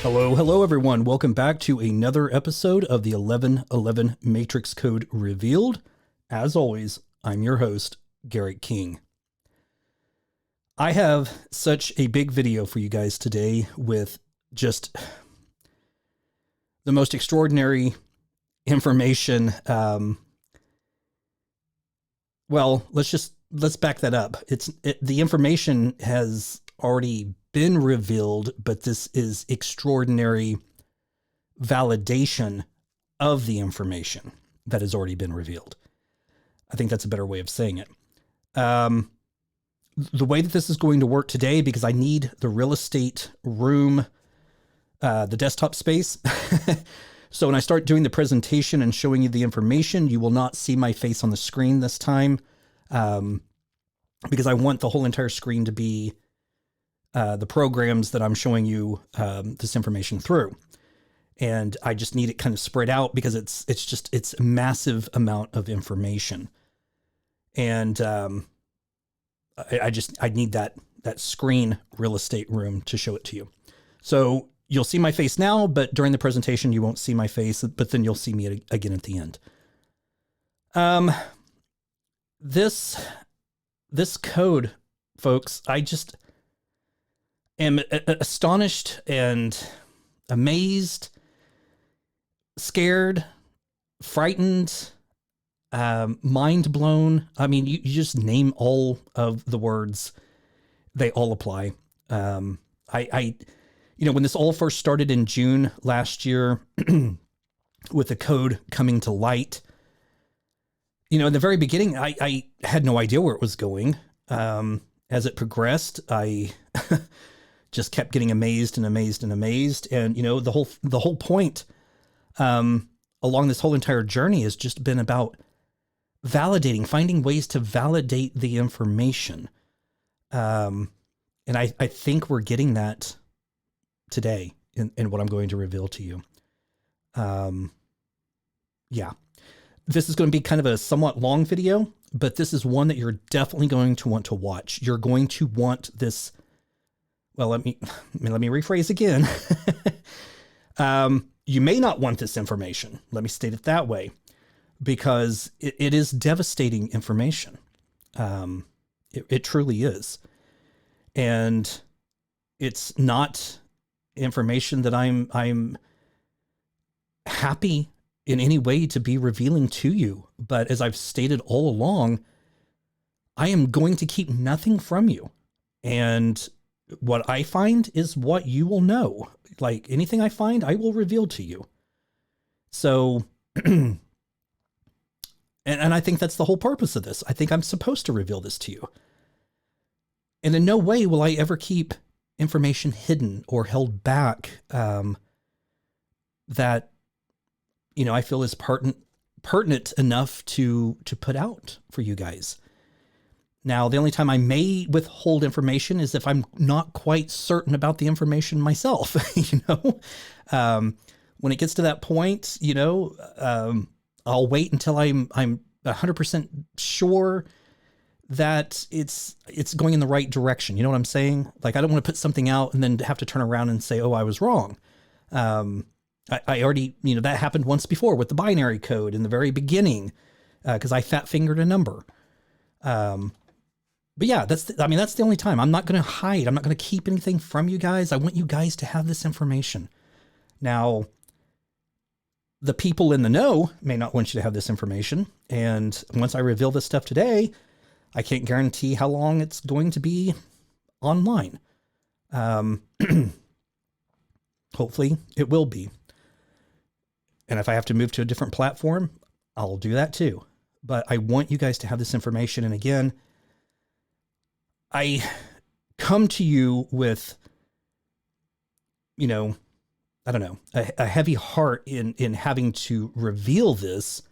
Hello everyone. Welcome back to another episode of the 1111 Matrix Code Revealed. As always, I'm your host, Garrett King. I have such a big video for you guys today with just the most extraordinary information. Let's back that up. The information has already been revealed, but this is extraordinary validation of the information that has already been revealed. I think that's a better way of saying it. The way that this is going to work today, because I need the real estate room, the desktop space. So when I start doing the presentation and showing you the information, you will not see my face on the screen this time, because I want the whole entire screen to be the programs that I'm showing you this information through. And I just need it kind of spread out because it's a massive amount of information. And I need that screen real estate room to show it to you. So you'll see my face now, but during the presentation, you won't see my face, but then you'll see me again at the end. This code, folks, I just am astonished and amazed, scared, frightened, mind blown. I mean, you just name all of the words, they all apply. When this all first started in June last year with the code coming to light, in the very beginning, I had no idea where it was going. As it progressed, I just kept getting amazed and amazed and amazed. And, the whole point along this whole entire journey has just been about finding ways to validate the information. And I think we're getting that today in what I'm going to reveal to you. This is going to be kind of a somewhat long video, but this is one that you're definitely going to want to watch. You're going to want this. Well, let me rephrase again. You may not want this information. Let me state it that way, because it is devastating information. It truly is. And it's not information that I'm happy in any way to be revealing to you. But as I've stated all along, I am going to keep nothing from you. And what I find is what you will know. Like anything I find, I will reveal to you. So, and I think that's the whole purpose of this. I think I'm supposed to reveal this to you. And in no way will I ever keep information hidden or held back that, I feel is pertinent enough to put out for you guys. Now, the only time I may withhold information is if I'm not quite certain about the information myself. When it gets to that point, I'll wait until I'm 100% sure that it's going in the right direction. You know what I'm saying? Like, I don't want to put something out and then have to turn around and say, oh, I was wrong. I already, that happened once before with the binary code in the very beginning, because I fat fingered a number. But yeah, that's the only time. I'm not going to hide. I'm not going to keep anything from you guys. I want you guys to have this information. Now, the people in the know may not want you to have this information. And once I reveal this stuff today, I can't guarantee how long it's going to be online. Hopefully it will be. And if I have to move to a different platform, I'll do that too. But I want you guys to have this information. And again, I come to you with, a heavy heart in having to reveal this,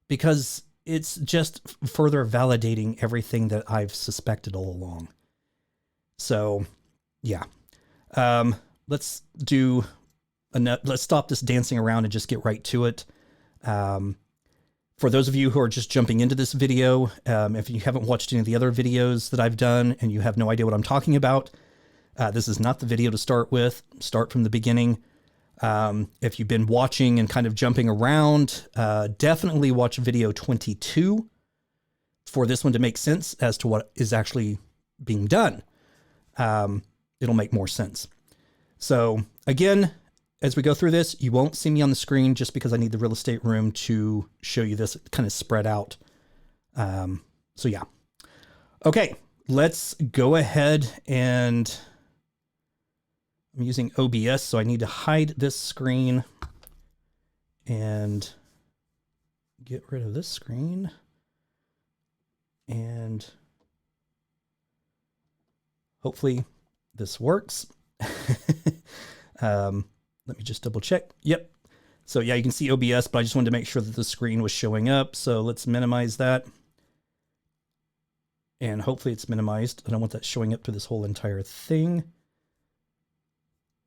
because it's just further validating everything that I've suspected all along. So, yeah. Let's stop this dancing around and just get right to it. For those of you who are just jumping into this video, if you haven't watched any of the other videos that I've done and you have no idea what I'm talking about, This is not the video to start with. Start from the beginning. If you've been watching and kind of jumping around, definitely watch video 22 for this one to make sense as to what is actually being done. It'll make more sense. So again, as we go through this, you won't see me on the screen just because I need the real estate room to show you this kind of spread out. So yeah. Okay, let's go ahead and I'm using OBS, so I need to hide this screen and get rid of this screen. And hopefully this works. Let me just double check. Yep. So yeah, you can see OBS, but I just wanted to make sure that the screen was showing up. So let's minimize that. And hopefully it's minimized. I don't want that showing up through this whole entire thing.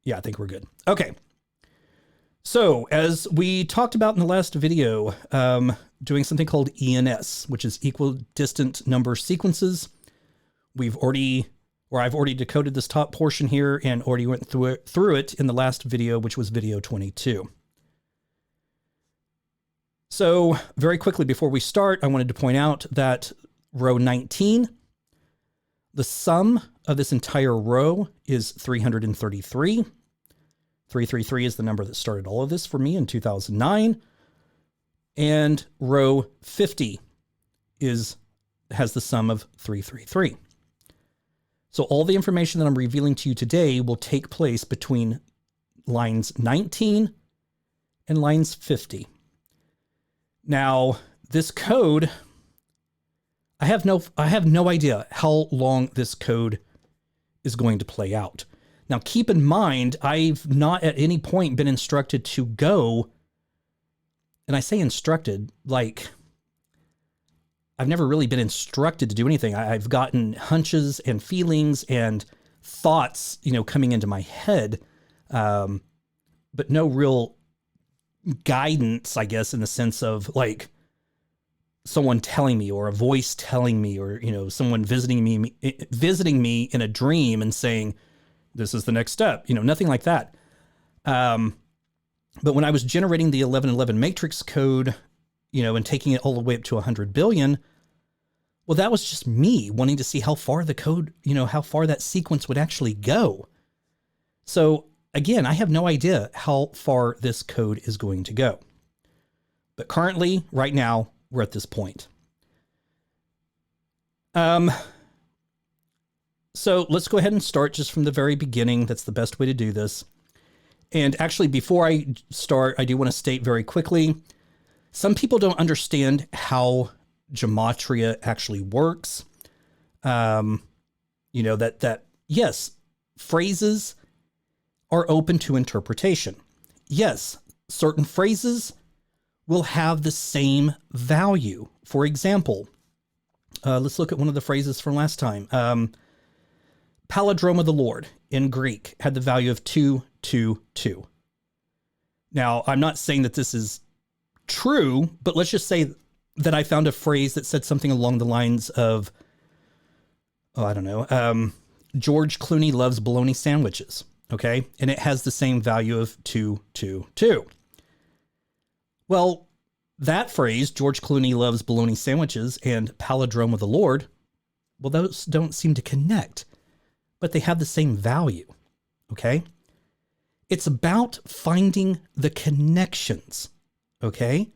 Yeah, I think we're good. Okay. So as we talked about in the last video, doing something called ENS, which is equidistant number sequences. I've already decoded this top portion here and already went through it in the last video, which was video 22. So very quickly before we start, I wanted to point out that row 19, the sum of this entire row is 333. 333 is the number that started all of this for me in 2009. And row 50 has the sum of 333. So all the information that I'm revealing to you today will take place between lines 19 and lines 50. Now, this code, I have no idea how long this code is going to play out. Now, keep in mind, I've not at any point been instructed to go, and I say instructed, like I've never really been instructed to do anything. I've gotten hunches and feelings and thoughts, coming into my head, but no real guidance, I guess, in the sense of like someone telling me or a voice telling me or, someone visiting me in a dream and saying, this is the next step, nothing like that. But when I was generating the 1111 matrix code, and taking it all the way up to 100 billion, well, that was just me wanting to see how far the code, how far that sequence would actually go. So again, I have no idea how far this code is going to go. But currently, right now, we're at this point. So let's go ahead and start just from the very beginning. That's the best way to do this. And actually, before I start, I do want to state very quickly, some people don't understand how Gematria actually works. Yes, phrases are open to interpretation. Yes, certain phrases will have the same value. For example, let's look at one of the phrases from last time. Palindrome of the Lord in Greek had the value of 222. Now, I'm not saying that this is true, but let's just say that I found a phrase that said something along the lines of, George Clooney loves bologna sandwiches. Okay. And it has the same value of 222. Well, that phrase, George Clooney loves bologna sandwiches and palindrome of the Lord, well, those don't seem to connect, but they have the same value. Okay. It's about finding the connections. Okay.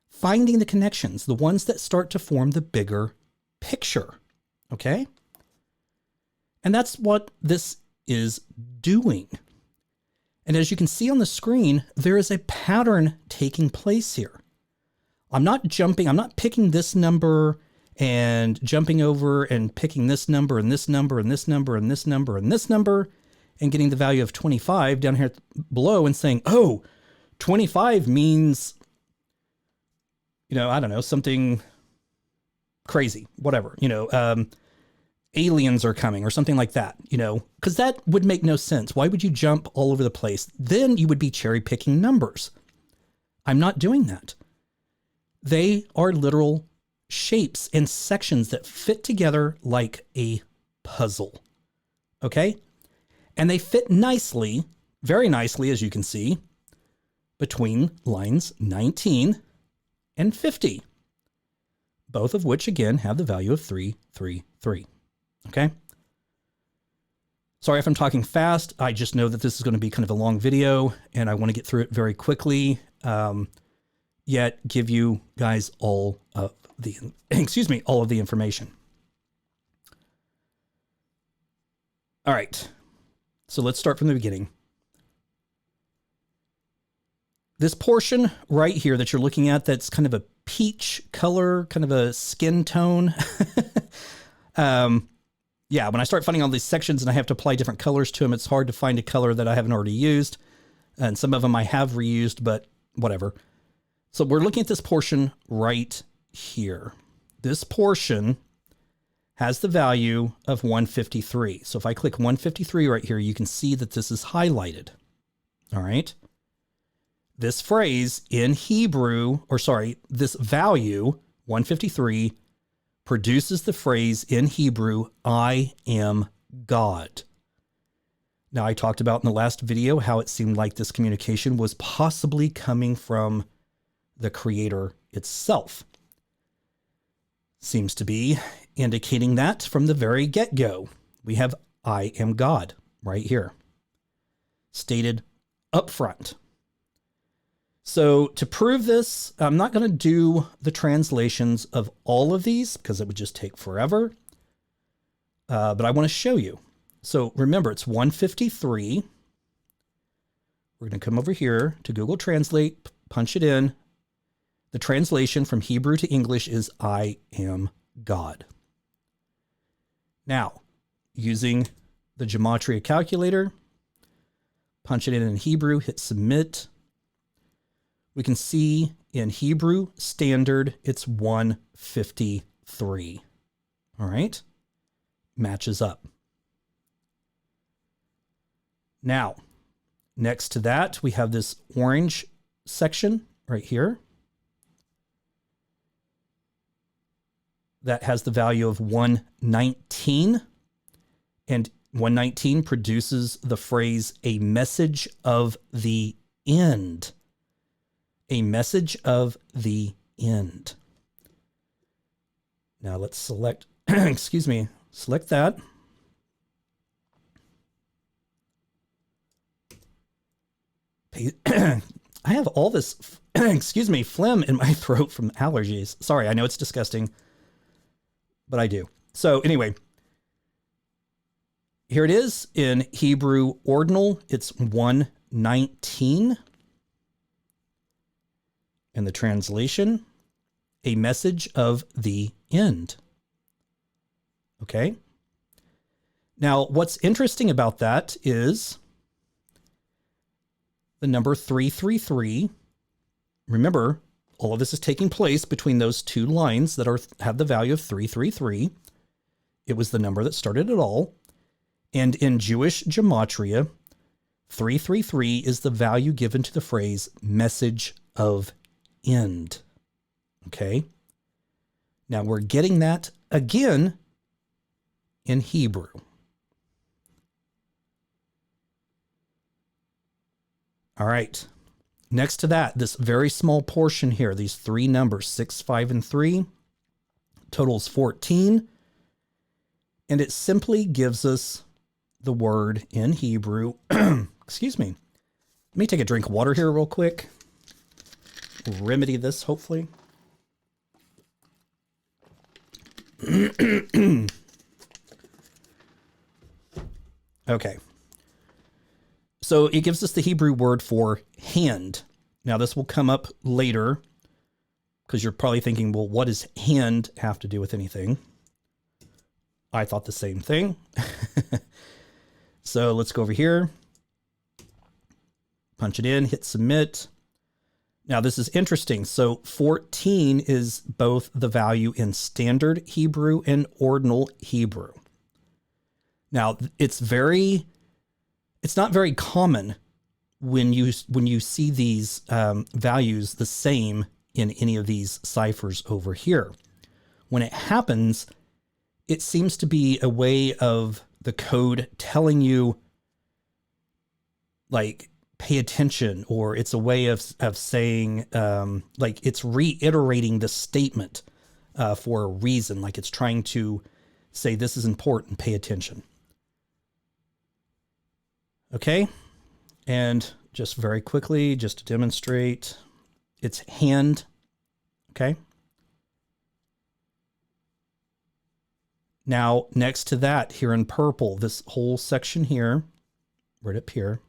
Finding the connections, the ones that start to form the bigger picture. Okay. And that's what this is doing. And as you can see on the screen, there is a pattern taking place here. I'm not picking this number and jumping over and picking this number and this number and this number and this number and this number and getting the value of 25 down here below and saying, oh, 25 means, something crazy, whatever, aliens are coming or something like that, because that would make no sense. Why would you jump all over the place? Then you would be cherry picking numbers. I'm not doing that. They are literal shapes and sections that fit together like a puzzle. Okay. And they fit nicely, very nicely, as you can see, between lines 19 and 50, both of which, again, have the value of 333. Okay? Sorry if I'm talking fast. I just know that this is going to be kind of a long video, and I want to get through it very quickly, yet give you guys all of the, all of the information. All right. So let's start from the beginning. This portion right here that you're looking at, that's kind of a peach color, kind of a skin tone. Yeah, when I start finding all these sections and I have to apply different colors to them, it's hard to find a color that I haven't already used. And some of them I have reused, but whatever. So we're looking at this portion right here. This portion has the value of 153. So if I click 153 right here, you can see that this is highlighted. All right. This phrase in Hebrew, this value, 153, produces the phrase in Hebrew, I am God. Now, I talked about in the last video how it seemed like this communication was possibly coming from the Creator itself. Seems to be indicating that from the very get-go. We have I am God right here, stated up front. So to prove this, I'm not going to do the translations of all of these because it would just take forever. But I want to show you. So remember, it's 153. We're going to come over here to Google Translate, punch it in. The translation from Hebrew to English is I am God. Now, using the Gematria calculator, punch it in Hebrew, hit submit. We can see in Hebrew standard, it's 153. All right. Matches up. Now, next to that, we have this orange section right here that has the value of 119. And 119 produces the phrase, a message of the end. A message of the end. Now let's select, select that. I have all this, phlegm in my throat from allergies. Sorry, I know it's disgusting, but I do. So anyway, here it is in Hebrew ordinal. It's 119. And the translation, a message of the end. Okay. Now, what's interesting about that is the number 333. Remember, all of this is taking place between those two lines that have the value of 333. It was the number that started it all. And in Jewish Gematria, 333 is the value given to the phrase message of end. Okay. Now we're getting that again in Hebrew. All right. Next to that, this very small portion here, these three numbers, 6, 5, and 3, totals 14. And it simply gives us the word in Hebrew. Excuse me. Let me take a drink of water here real quick. Remedy this, hopefully. Okay. So it gives us the Hebrew word for hand. Now this will come up later because you're probably thinking, well, what does hand have to do with anything? I thought the same thing. So let's go over here. Punch it in, hit submit. Now this is interesting. So 14 is both the value in standard Hebrew and ordinal Hebrew. Now it's not very common when you see these values the same in any of these ciphers over here. When it happens, it seems to be a way of the code telling you like pay attention, or it's a way of saying, like it's reiterating the statement for a reason, like it's trying to say this is important, pay attention. Okay, and just very quickly, just to demonstrate, it's hand. Okay. Now, next to that, here in purple, this whole section here, right up here.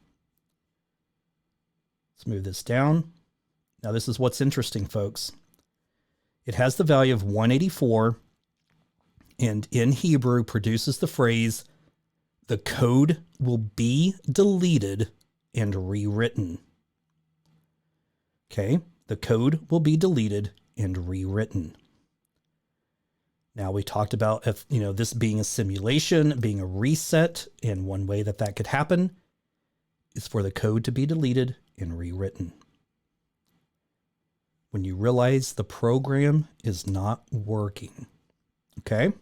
Let's move this down. Now, this is what's interesting, folks. It has the value of 184, and in Hebrew produces the phrase, the code will be deleted and rewritten. Okay, the code will be deleted and rewritten. Now, we talked about, if this being a simulation, being a reset, and one way that that could happen is for the code to be deleted and rewritten. When you realize the program is not working. Okay?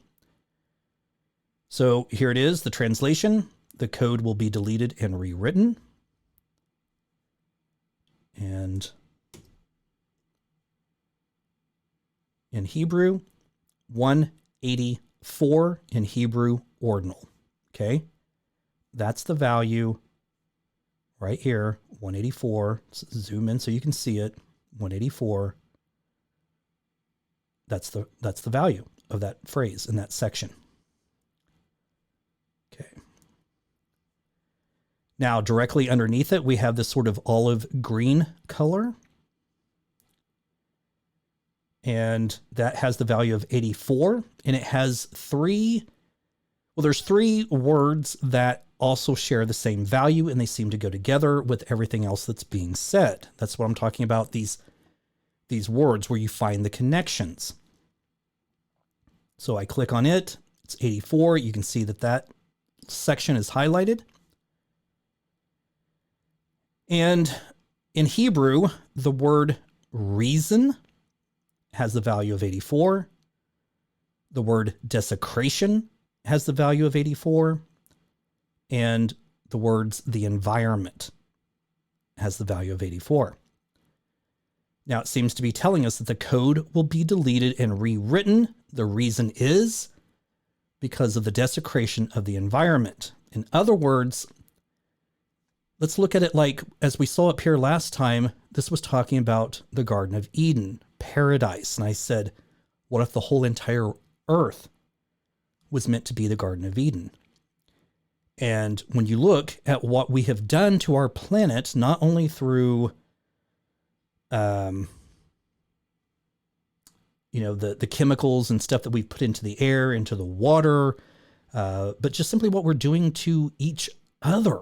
So here it is, the translation. The code will be deleted and rewritten. And in Hebrew, 184 in Hebrew ordinal. Okay? That's the value right here, 184. Let's zoom in so you can see it. 184. That's the value of that phrase in that section. Okay. Now, directly underneath it, we have this sort of olive green color. And that has the value of 84. And it has there's three words that also share the same value, and they seem to go together with everything else that's being said. That's what I'm talking about, these words where you find the connections. So I click on it. It's 84. You can see that section is highlighted. And in Hebrew, the word reason has the value of 84. The word desecration has the value of 84. And the words the environment has the value of 84. Now, it seems to be telling us that the code will be deleted and rewritten. The reason is because of the desecration of the environment. In other words, let's look at it like, as we saw up here last time, this was talking about the Garden of Eden, paradise. And I said, what if the whole entire earth was meant to be the Garden of Eden? And when you look at what we have done to our planet, not only through, the chemicals and stuff that we've put into the air, into the water, but just simply what we're doing to each other.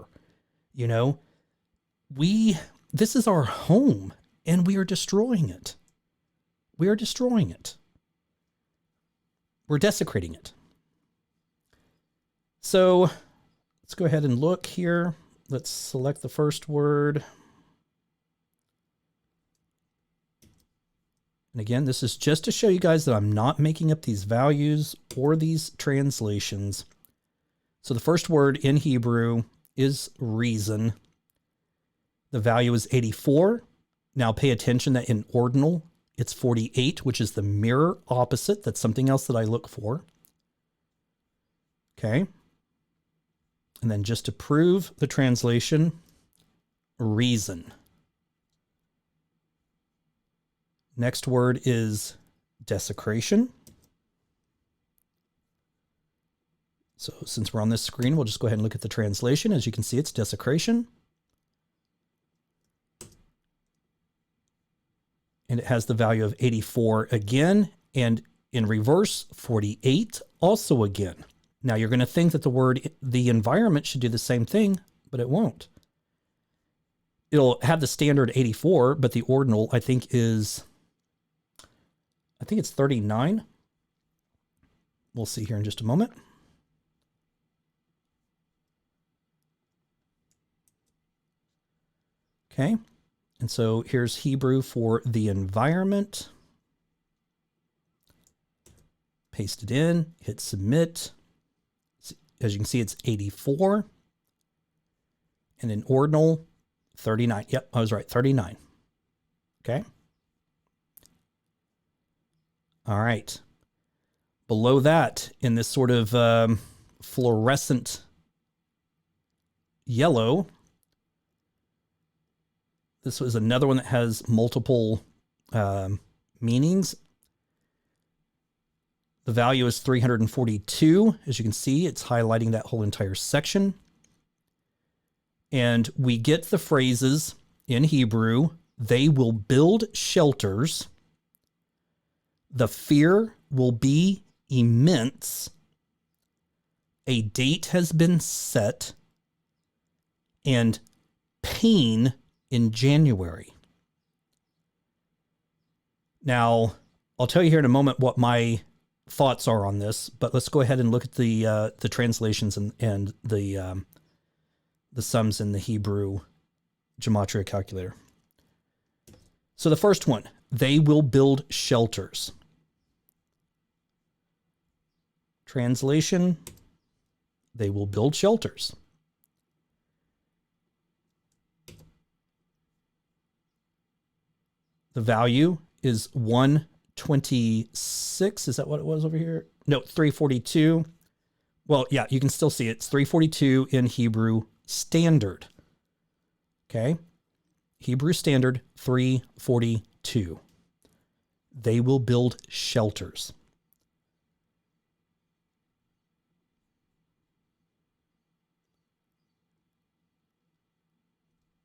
This is our home, and we are destroying it. We are destroying it. We're desecrating it. So let's go ahead and look here. Let's select the first word. And again, this is just to show you guys that I'm not making up these values or these translations. So the first word in Hebrew is reason. The value is 84. Now pay attention that in ordinal, it's 48, which is the mirror opposite. That's something else that I look for. Okay. And then just to prove the translation, reason. Next word is desecration. So since we're on this screen, we'll just go ahead and look at the translation. As you can see, it's desecration. And it has the value of 84 again, and in reverse, 48 also again. Now you're going to think that the environment should do the same thing, but it won't. It'll have the standard 84, but the ordinal, I think it's 39. We'll see here in just a moment. Okay. And so here's Hebrew for the environment. Paste it in, hit submit. As you can see, it's 84. And in ordinal, 39. Yep, I was right. 39. Okay. All right. Below that, in this sort of fluorescent yellow, this was another one that has multiple meanings. The value is 342. As you can see, it's highlighting that whole entire section. And we get the phrases in Hebrew, they will build shelters. The fear will be immense. A date has been set. And pain in January. Now, I'll tell you here in a moment what my thoughts are on this, but let's go ahead and look at the translations and the sums in the Hebrew Gematria calculator. So the first one, they will build shelters. Translation, they will build shelters. The value is 126. Is that what it was over here? No, 342. Well, yeah, you can still see it. It's 342 in Hebrew Standard. Okay. Hebrew Standard 342. They will build shelters.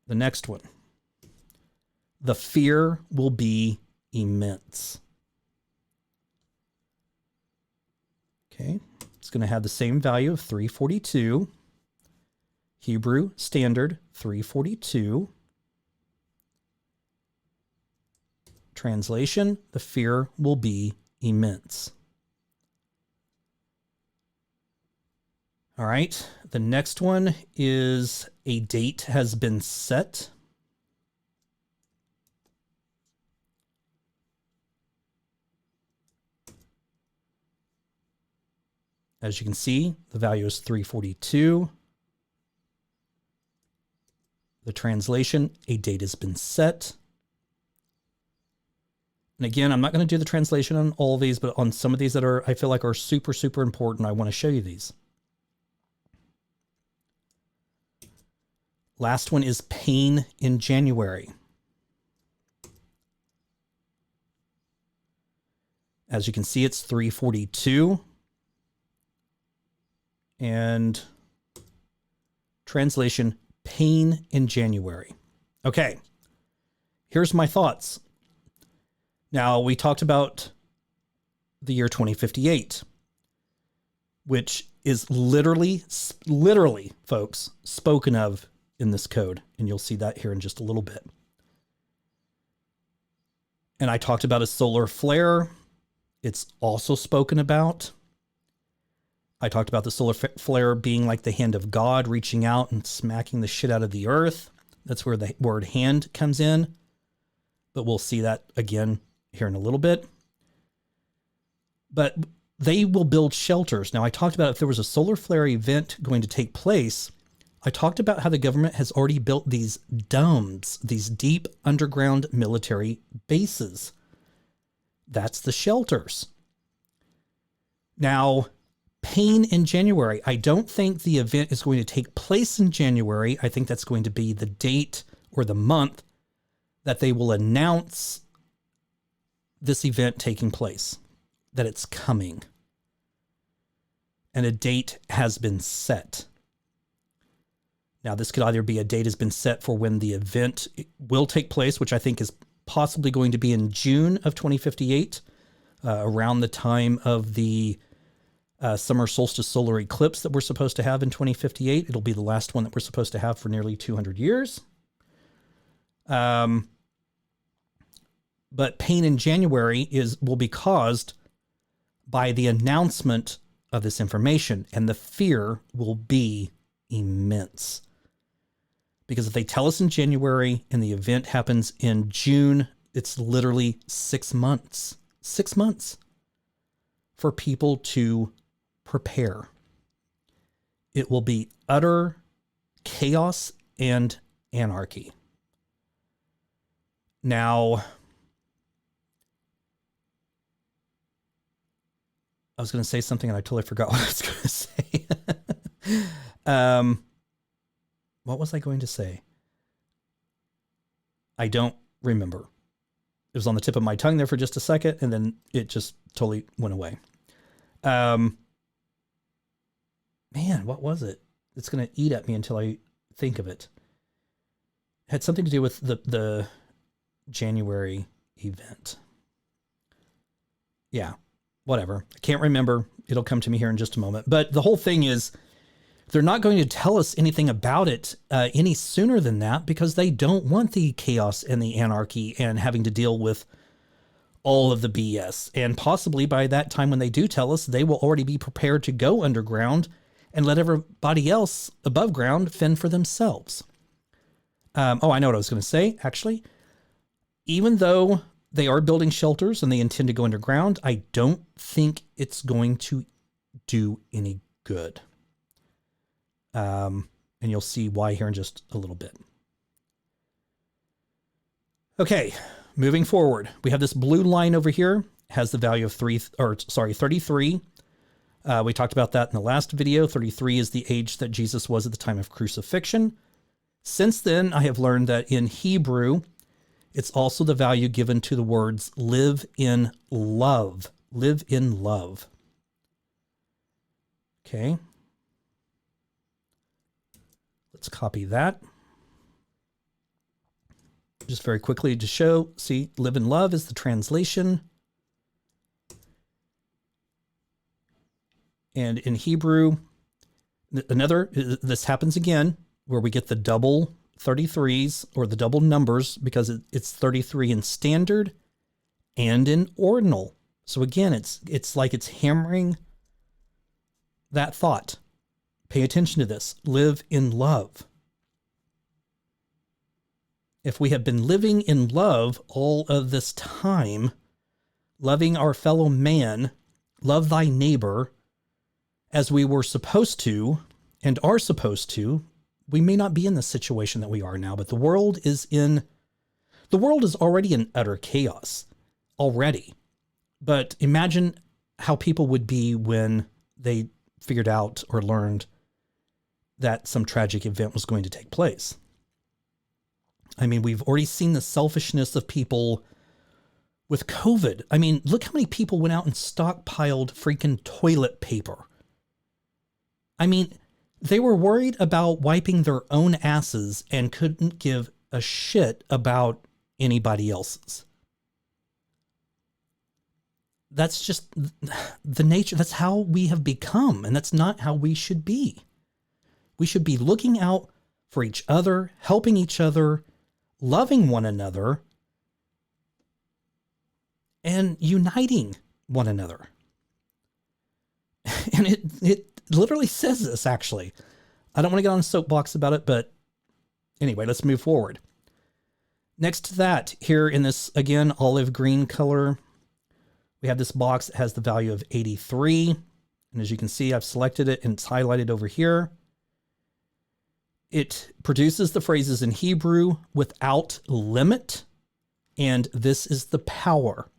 The next one. The fear will be immense. Okay, it's going to have the same value of 342. Hebrew Standard 342. Translation, the fear will be immense. All right, the next one is a date has been set. As you can see, the value is 342. The translation, a date has been set. And again, I'm not going to do the translation on all of these, but on some of these that I feel like are super, super important, I want to show you these. Last one is pain in January. As you can see, it's 342. And translation, pain in January. Okay, here's my thoughts. Now, we talked about the year 2058, which is literally, folks, spoken of in this code. And you'll see that here in just a little bit. And I talked about a solar flare. It's also spoken about. I talked about the solar flare being like the hand of God reaching out and smacking the shit out of the earth. That's where the word hand comes in. But we'll see that again here in a little bit. But they will build shelters. Now, I talked about if there was a solar flare event going to take place, I talked about how the government has already built these domes, these deep underground military bases. That's the shelters. Now, pain in January. I don't think the event is going to take place in January. I think that's going to be the date or the month that they will announce this event taking place, that it's coming. And a date has been set. Now, this could either be a date has been set for when the event will take place, which I think is possibly going to be in June of 2058, around the time of the summer solstice solar eclipse that we're supposed to have in 2058. It'll be the last one that we're supposed to have for nearly 200 years. But pain in January will be caused by the announcement of this information, and the fear will be immense. Because if they tell us in January and the event happens in June, it's literally 6 months. 6 months for people to prepare. It will be utter chaos and anarchy. Now, I was going to say something and I totally forgot what I was going to say. What was I going to say? I don't remember. It was on the tip of my tongue there for just a second, and then it just totally went away. Man, what was it? It's going to eat at me until I think of it. It had something to do with the January event. Yeah, whatever. I can't remember. It'll come to me here in just a moment. But the whole thing is, they're not going to tell us anything about it any sooner than that, because they don't want the chaos and the anarchy and having to deal with all of the BS. And possibly by that time when they do tell us, they will already be prepared to go underground and let everybody else above ground fend for themselves. I know what I was going to say, actually. Even though they are building shelters and they intend to go underground, I don't think it's going to do any good. And you'll see why here in just a little bit. Okay, moving forward. We have this blue line over here, has the value of 33. We talked about that in the last video. 33 is the age that Jesus was at the time of crucifixion. Since then, I have learned that in Hebrew, it's also the value given to the words live in love. Live in love. Okay. Let's copy that. Just very quickly to show, see, live in love is the translation. And in Hebrew, this happens again, where we get the double 33s or the double numbers, because it's 33 in standard and in ordinal. So again, it's like it's hammering that thought. Pay attention to this. Live in love. If we have been living in love all of this time, loving our fellow man, love thy neighbor, as we were supposed to and are supposed to, we may not be in the situation that we are now, but the world is already in utter chaos already. But imagine how people would be when they figured out or learned that some tragic event was going to take place. I mean, we've already seen the selfishness of people with COVID. I mean, look how many people went out and stockpiled freaking toilet paper. I mean, they were worried about wiping their own asses and couldn't give a shit about anybody else's. That's just the nature. That's how we have become, and that's not how we should be. We should be looking out for each other, helping each other, loving one another, and uniting one another. And it literally says this, actually. I don't want to get on a soapbox about it, but anyway, let's move forward. Next to that, here in this, again, olive green color, we have this box that has the value of 83. And as you can see, I've selected it and it's highlighted over here. It produces the phrases in Hebrew, without limit, and this is the power.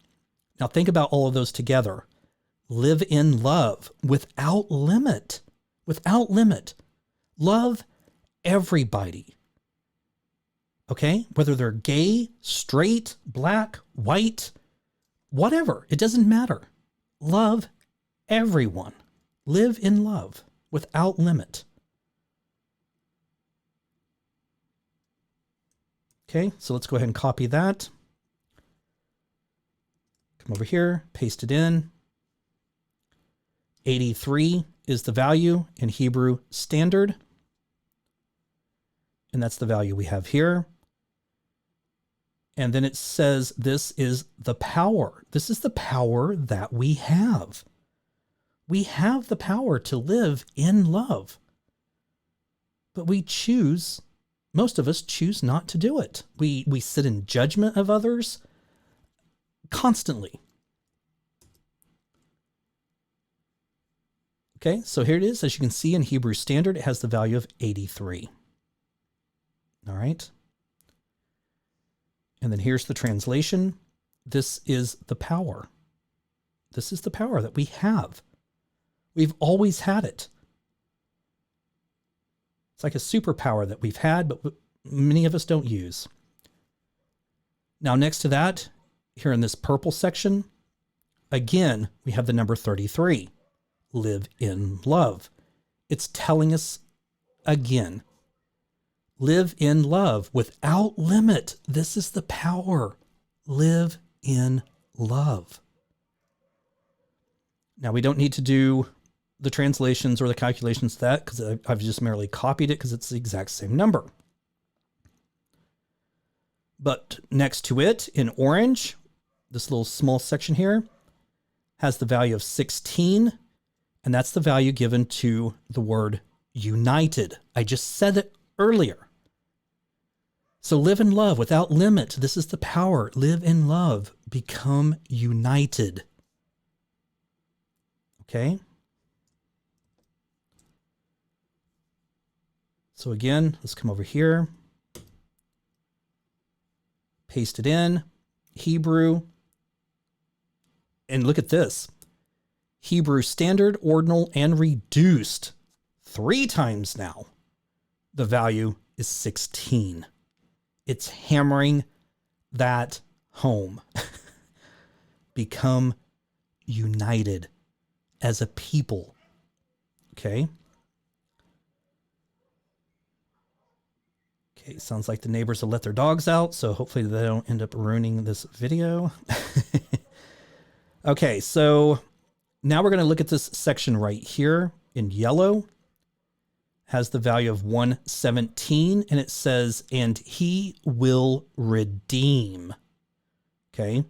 Now think about all of those together. Live in love, without limit, without limit. Love everybody. Okay? Whether they're gay, straight, black, white, whatever, it doesn't matter. Love everyone. Live in love, without limit. Okay, so let's go ahead and copy that. Come over here, paste it in. 83 is the value in Hebrew standard. And that's the value we have here. And then it says this is the power. This is the power that we have. We have the power to live in love. But we choose, most of us choose not to do it. We sit in judgment of others constantly. Okay, so here it is. As you can see in Hebrew Standard, it has the value of 83. All right. And then here's the translation. This is the power. This is the power that we have. We've always had it. It's like a superpower that we've had, but many of us don't use. Now, next to that, here in this purple section, again, we have the number 33. Live in love. It's telling us again, live in love without limit. This is the power. Live in love. Now, we don't need to do the translations or the calculations of that because I've just merely copied it because it's the exact same number. But next to it in orange, this little small section here has the value of 16, and that's the value given to the word united. I just said it earlier. So live in love without limit. This is the power. Live in love. Become united. Okay? So again, let's come over here. Paste it in. Hebrew. And look at this. Hebrew Standard, Ordinal, and Reduced. 3 times now. The value is 16. It's hammering that home. Become united as a people. Okay? Okay, sounds like the neighbors have let their dogs out, so hopefully they don't end up ruining this video. Okay, so now we're going to look at this section right here in yellow. Has the value of 117, and it says, and he will redeem. Okay,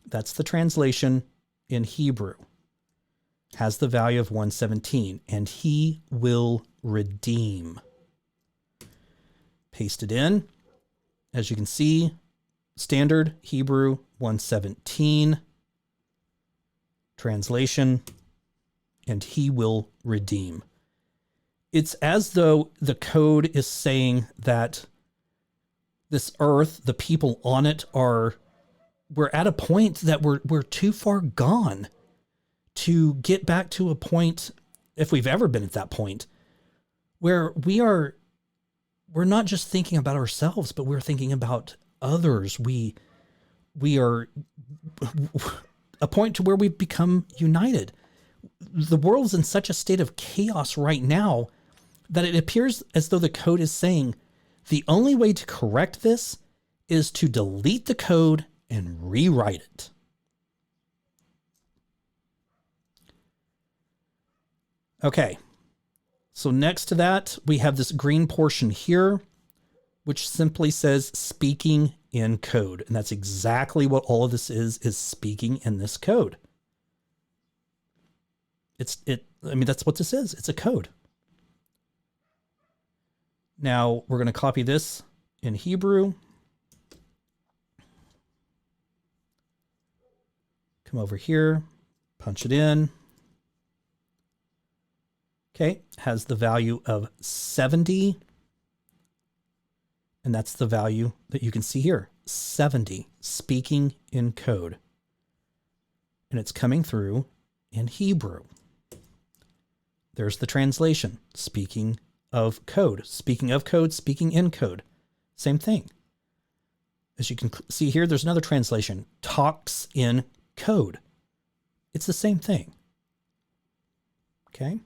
that's the translation in Hebrew. Has the value of 117, and he will redeem. Paste it in. As you can see, standard Hebrew 117. Translation, and he will redeem. It's as though the code is saying that this earth, the people on it we're at a point that we're too far gone to get back to a point, if we've ever been at that point, where we're not just thinking about ourselves, but we're thinking about others. We are a point to where we've become united. The world's in such a state of chaos right now that it appears as though the code is saying the only way to correct this is to delete the code and rewrite it. Okay. So next to that, we have this green portion here, which simply says speaking in code. And that's exactly what all of this is speaking in this code. I mean, that's what this is. It's a code. Now we're going to copy this in Hebrew. Come over here, punch it in. Okay, has the value of 70. And that's the value that you can see here, 70, speaking in code. And it's coming through in Hebrew. There's the translation, speaking of code. Speaking of code, speaking in code. Same thing. As you can see here, there's another translation, talks in code. It's the same thing. Okay.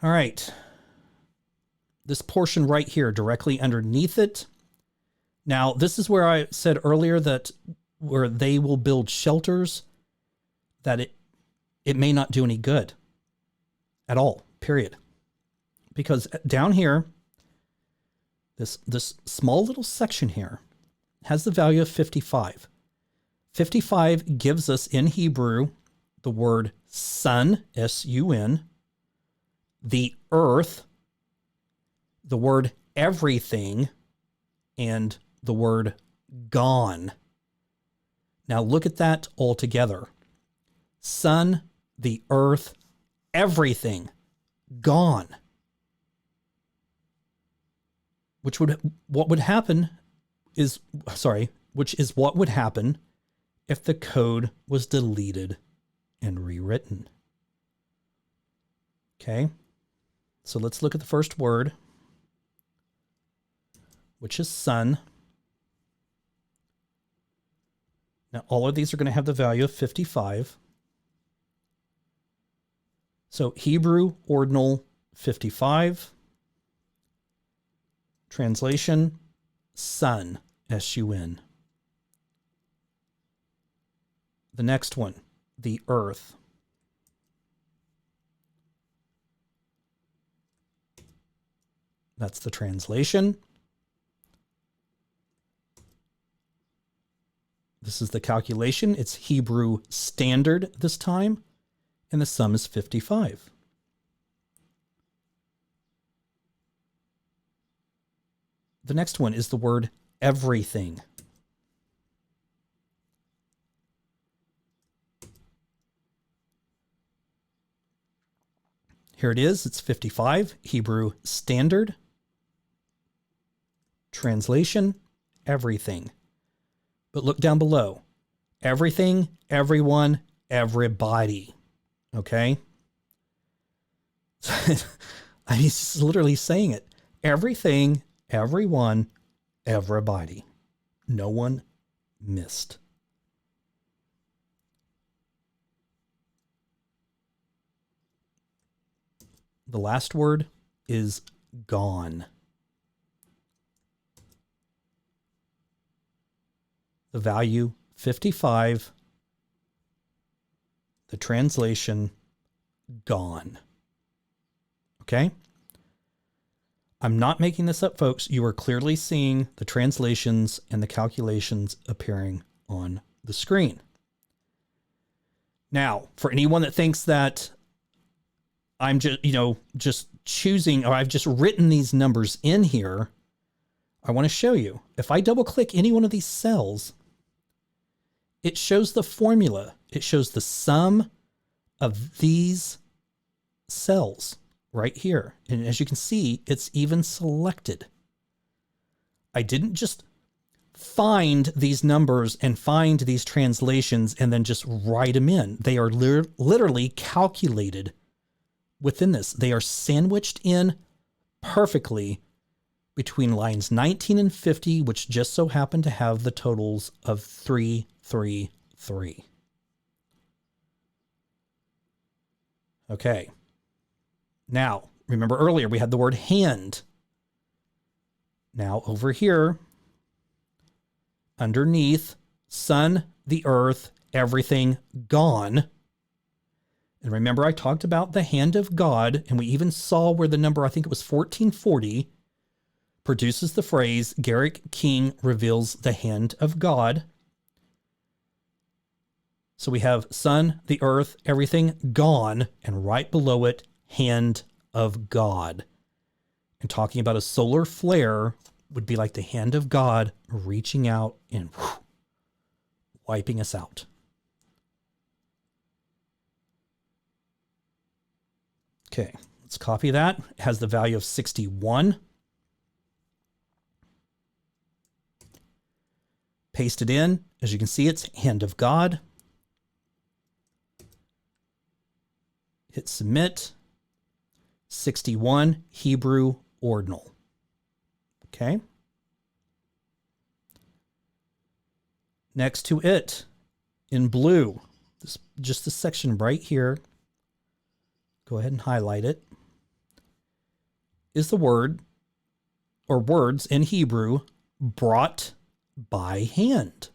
All right. This portion right here, directly underneath it. Now, this is where I said earlier that where they will build shelters, that it may not do any good at all, period. Because down here, this small little section here has the value of 55. 55 gives us in Hebrew the word sun, S-U-N, the earth, the word everything, and the word gone. Now look at that all together. Sun, the earth, everything, gone. what would happen is, which is what would happen if the code was deleted and rewritten. Okay, so let's look at the first word, which is sun. Now, all of these are going to have the value of 55. So Hebrew ordinal 55. Translation, sun, S-U-N. The next one, the earth. That's the translation. This is the calculation. It's Hebrew standard this time, and the sum is 55. The next one is the word everything. Here it is. It's 55, Hebrew standard. Translation, everything. But look down below. Everything, everyone, everybody. Okay? I mean, it's literally saying it. Everything, everyone, everybody. No one missed. The last word is gone. The value 55. The translation gone. Okay? I'm not making this up, folks. You are clearly seeing the translations and the calculations appearing on the screen. Now, for anyone that thinks that I'm just choosing, or I've just written these numbers in here, I want to show you. If I double click any one of these cells, it shows the formula. It shows the sum of these cells right here. And as you can see, it's even selected. I didn't just find these numbers and find these translations and then just write them in. They are literally calculated within this. They are sandwiched in perfectly between lines 19 and 50, which just so happen to have the totals of 333. Okay. Now, remember earlier we had the word hand. Now over here, underneath, sun, the earth, everything gone. And remember I talked about the hand of God, and we even saw where the number, I think it was 1440, produces the phrase, Garrick King reveals the hand of God. So we have sun, the earth, everything gone, and right below it, hand of God. And talking about a solar flare would be like the hand of God reaching out and wiping us out. Okay, let's copy that. It has the value of 61. Paste it in. As you can see, it's hand of God. Hit submit. 61, Hebrew ordinal. Okay. Next to it, in blue, just this section right here, go ahead and highlight it, is the word, or words in Hebrew, brought by hand.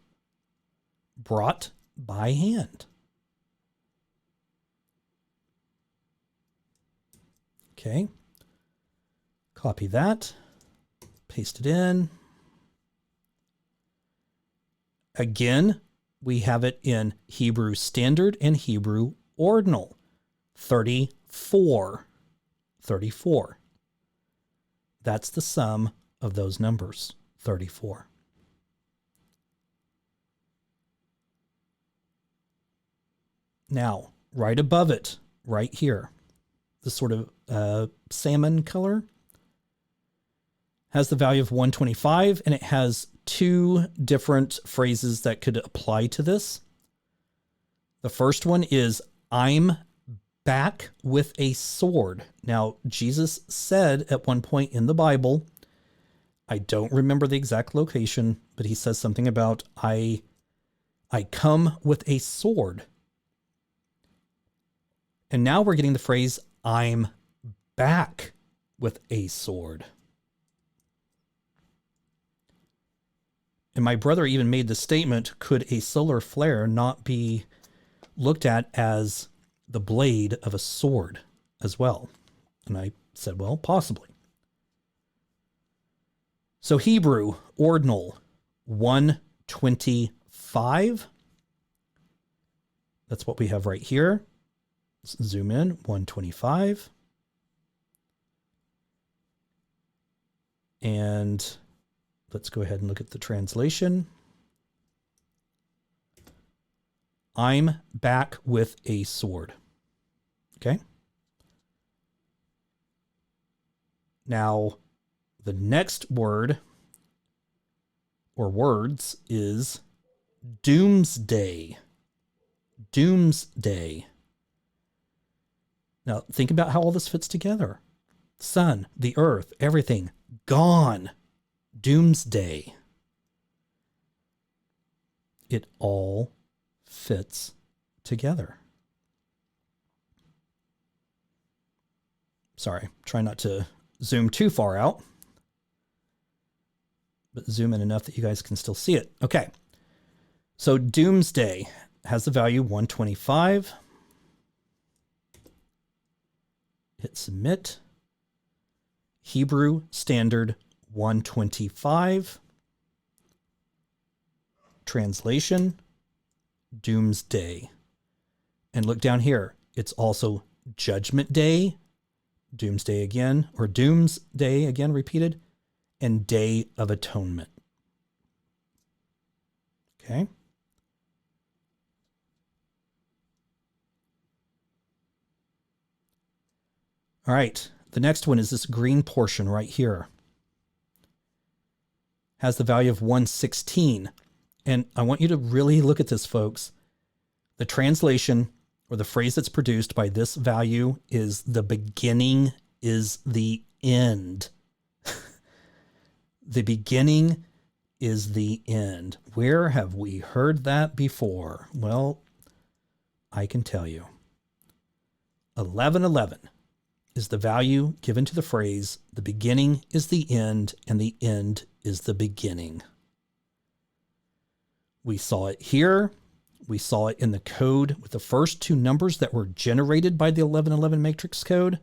Brought by hand. Okay. Copy that. Paste it in. Again, we have it in Hebrew Standard and Hebrew Ordinal. 34. 34. That's the sum of those numbers. 34. Now, right above it, right here, this sort of salmon color, has the value of 125, and it has two different phrases that could apply to this. The first one is, I'm back with a sword. Now, Jesus said at one point in the Bible, I don't remember the exact location, but he says something about, I come with a sword. And now we're getting the phrase, I'm back with a sword. And my brother even made the statement, could a solar flare not be looked at as the blade of a sword as well? And I said, well, possibly. So Hebrew, ordinal, 125. That's what we have right here. Let's zoom in, 125. And let's go ahead and look at the translation. I'm back with a sword. Okay. Now, the next word or words is doomsday. Doomsday. Now, think about how all this fits together. Sun, the earth, everything gone. Doomsday. It all fits together. Sorry, try not to zoom too far out, but zoom in enough that you guys can still see it. Okay, so Doomsday has the value 125. Hit submit. Hebrew Standard 125. Translation, Doomsday. And look down here. It's also Judgment Day, Doomsday again, or Doomsday again repeated, and Day of Atonement. Okay. All right. The next one is this green portion right here. Has the value of 116. And I want you to really look at this, folks. The translation or the phrase that's produced by this value is the beginning is the end. The beginning is the end. Where have we heard that before? Well, I can tell you. 1111 is the value given to the phrase, the beginning is the end, and the end is the beginning. We saw it here. We saw it in the code with the first two numbers that were generated by the 1111 matrix code.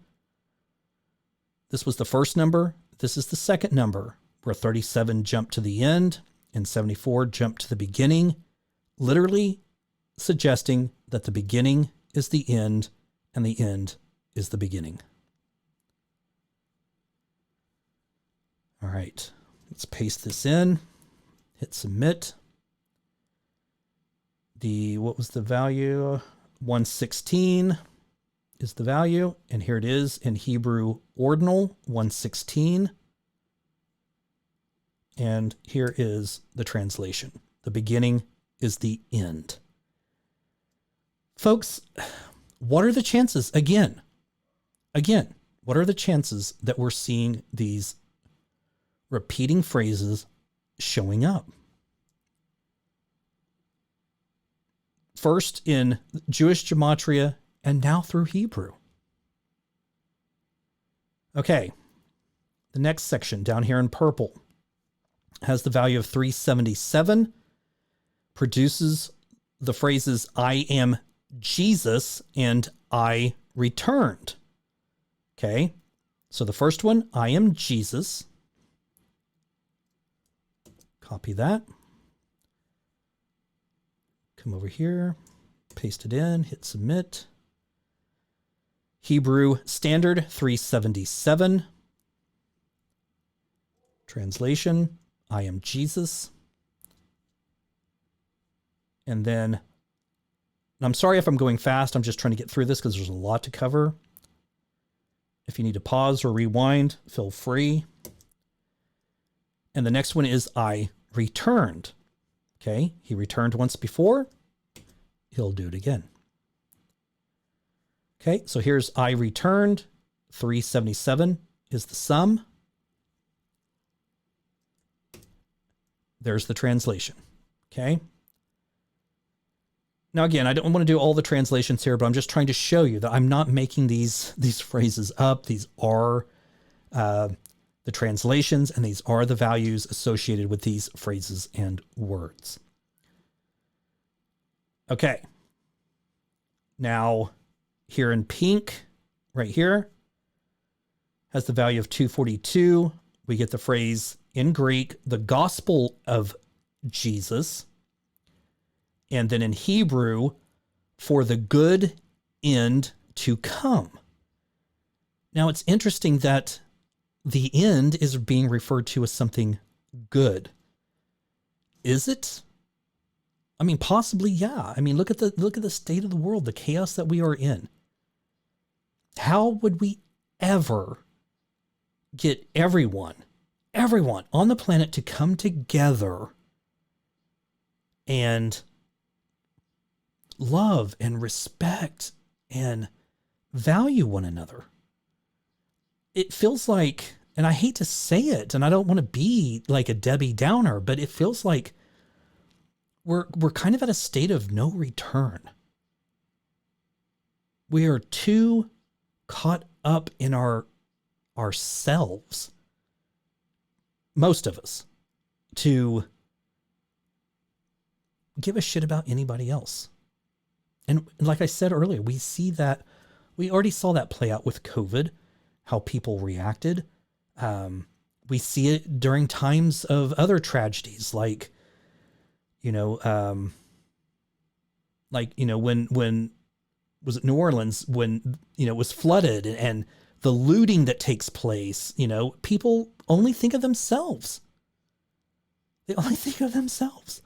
This was the first number. This is the second number, where 37 jumped to the end and 74 jumped to the beginning, literally suggesting that the beginning is the end and the end is the beginning. All right, let's paste this in, hit submit. What was the value? 116 is the value, and here it is in Hebrew ordinal, 116. And here is the translation. The beginning is the end. Folks, what are the chances, again, what are the chances that we're seeing these repeating phrases showing up? First in Jewish Gematria and now through Hebrew. Okay, the next section down here in purple has the value of 377, produces the phrases, I am Jesus and I returned. Okay, so the first one, I am Jesus. Copy that. Come over here, paste it in, hit submit. Hebrew Standard 377. Translation, I am Jesus. And then, I'm sorry if I'm going fast. I'm just trying to get through this because there's a lot to cover. If you need to pause or rewind, feel free. And the next one is I returned. Okay, he returned once before. He'll do it again. Okay, so here's I returned. 377 is the sum. There's the translation. Okay. Now, again, I don't want to do all the translations here, but I'm just trying to show you that I'm not making these phrases up. These are the translations, and these are the values associated with these phrases and words. Okay. Now, here in pink, right here, has the value of 242. We get the phrase in Greek, the gospel of Jesus. And then in Hebrew, for the good end to come. Now, it's interesting that the end is being referred to as something good. Is it? I mean, possibly, yeah. I mean, look at the state of the world, the chaos that we are in. How would we ever get everyone on the planet to come together and love and respect and value one another? It feels like, and I hate to say it, and I don't want to be like a Debbie Downer, but it feels like we're kind of at a state of no return. We are too caught up in ourselves, most of us, to give a shit about anybody else. And like I said earlier, we already saw that play out with COVID, how people reacted. We see it during times of other tragedies, like, when was it New Orleans, when, it was flooded, and the looting that takes place, people only think of themselves. They only think of themselves.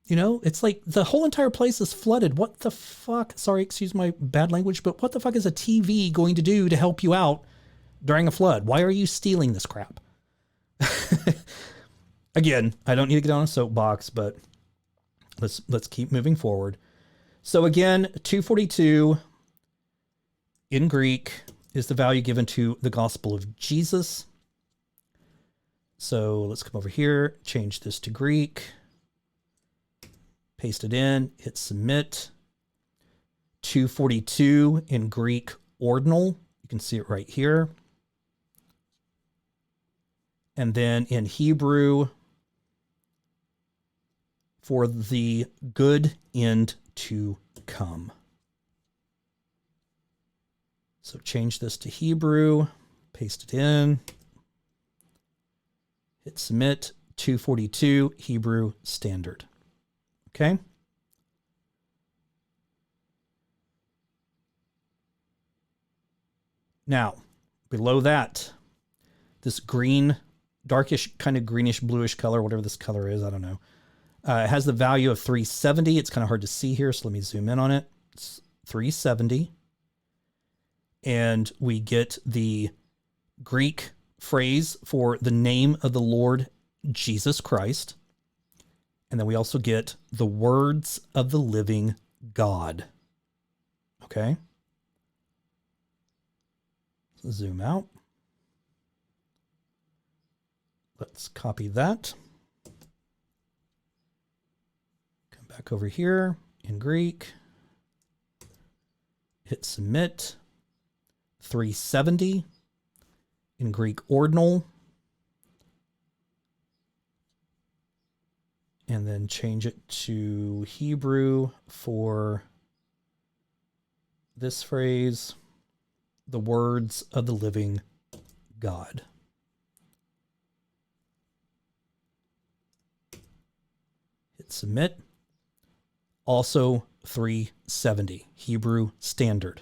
It's like the whole entire place is flooded. What the fuck? Sorry, excuse my bad language, but what the fuck is a TV going to do to help you out during a flood? Why are you stealing this crap? Again, I don't need to get on a soapbox, but let's keep moving forward. So again, 242 in Greek is the value given to the gospel of Jesus. So let's come over here, change this to Greek. Paste it in, hit submit. 242 in Greek ordinal. You can see it right here. And then in Hebrew, for the good end to come. So change this to Hebrew, paste it in, hit submit. 242 Hebrew standard. Okay. Now, below that, this green, darkish, kind of greenish, bluish color, whatever this color is, I don't know. It has the value of 370. It's kind of hard to see here, so let me zoom in on it. It's 370. And we get the Greek phrase for the name of the Lord Jesus Christ. And then we also get the words of the living God. Okay. Zoom out. Let's copy that. Come back over here in Greek. Hit submit. 370 in Greek ordinal. And then change it to Hebrew for this phrase, the words of the living God. Hit submit. Also 370, Hebrew standard.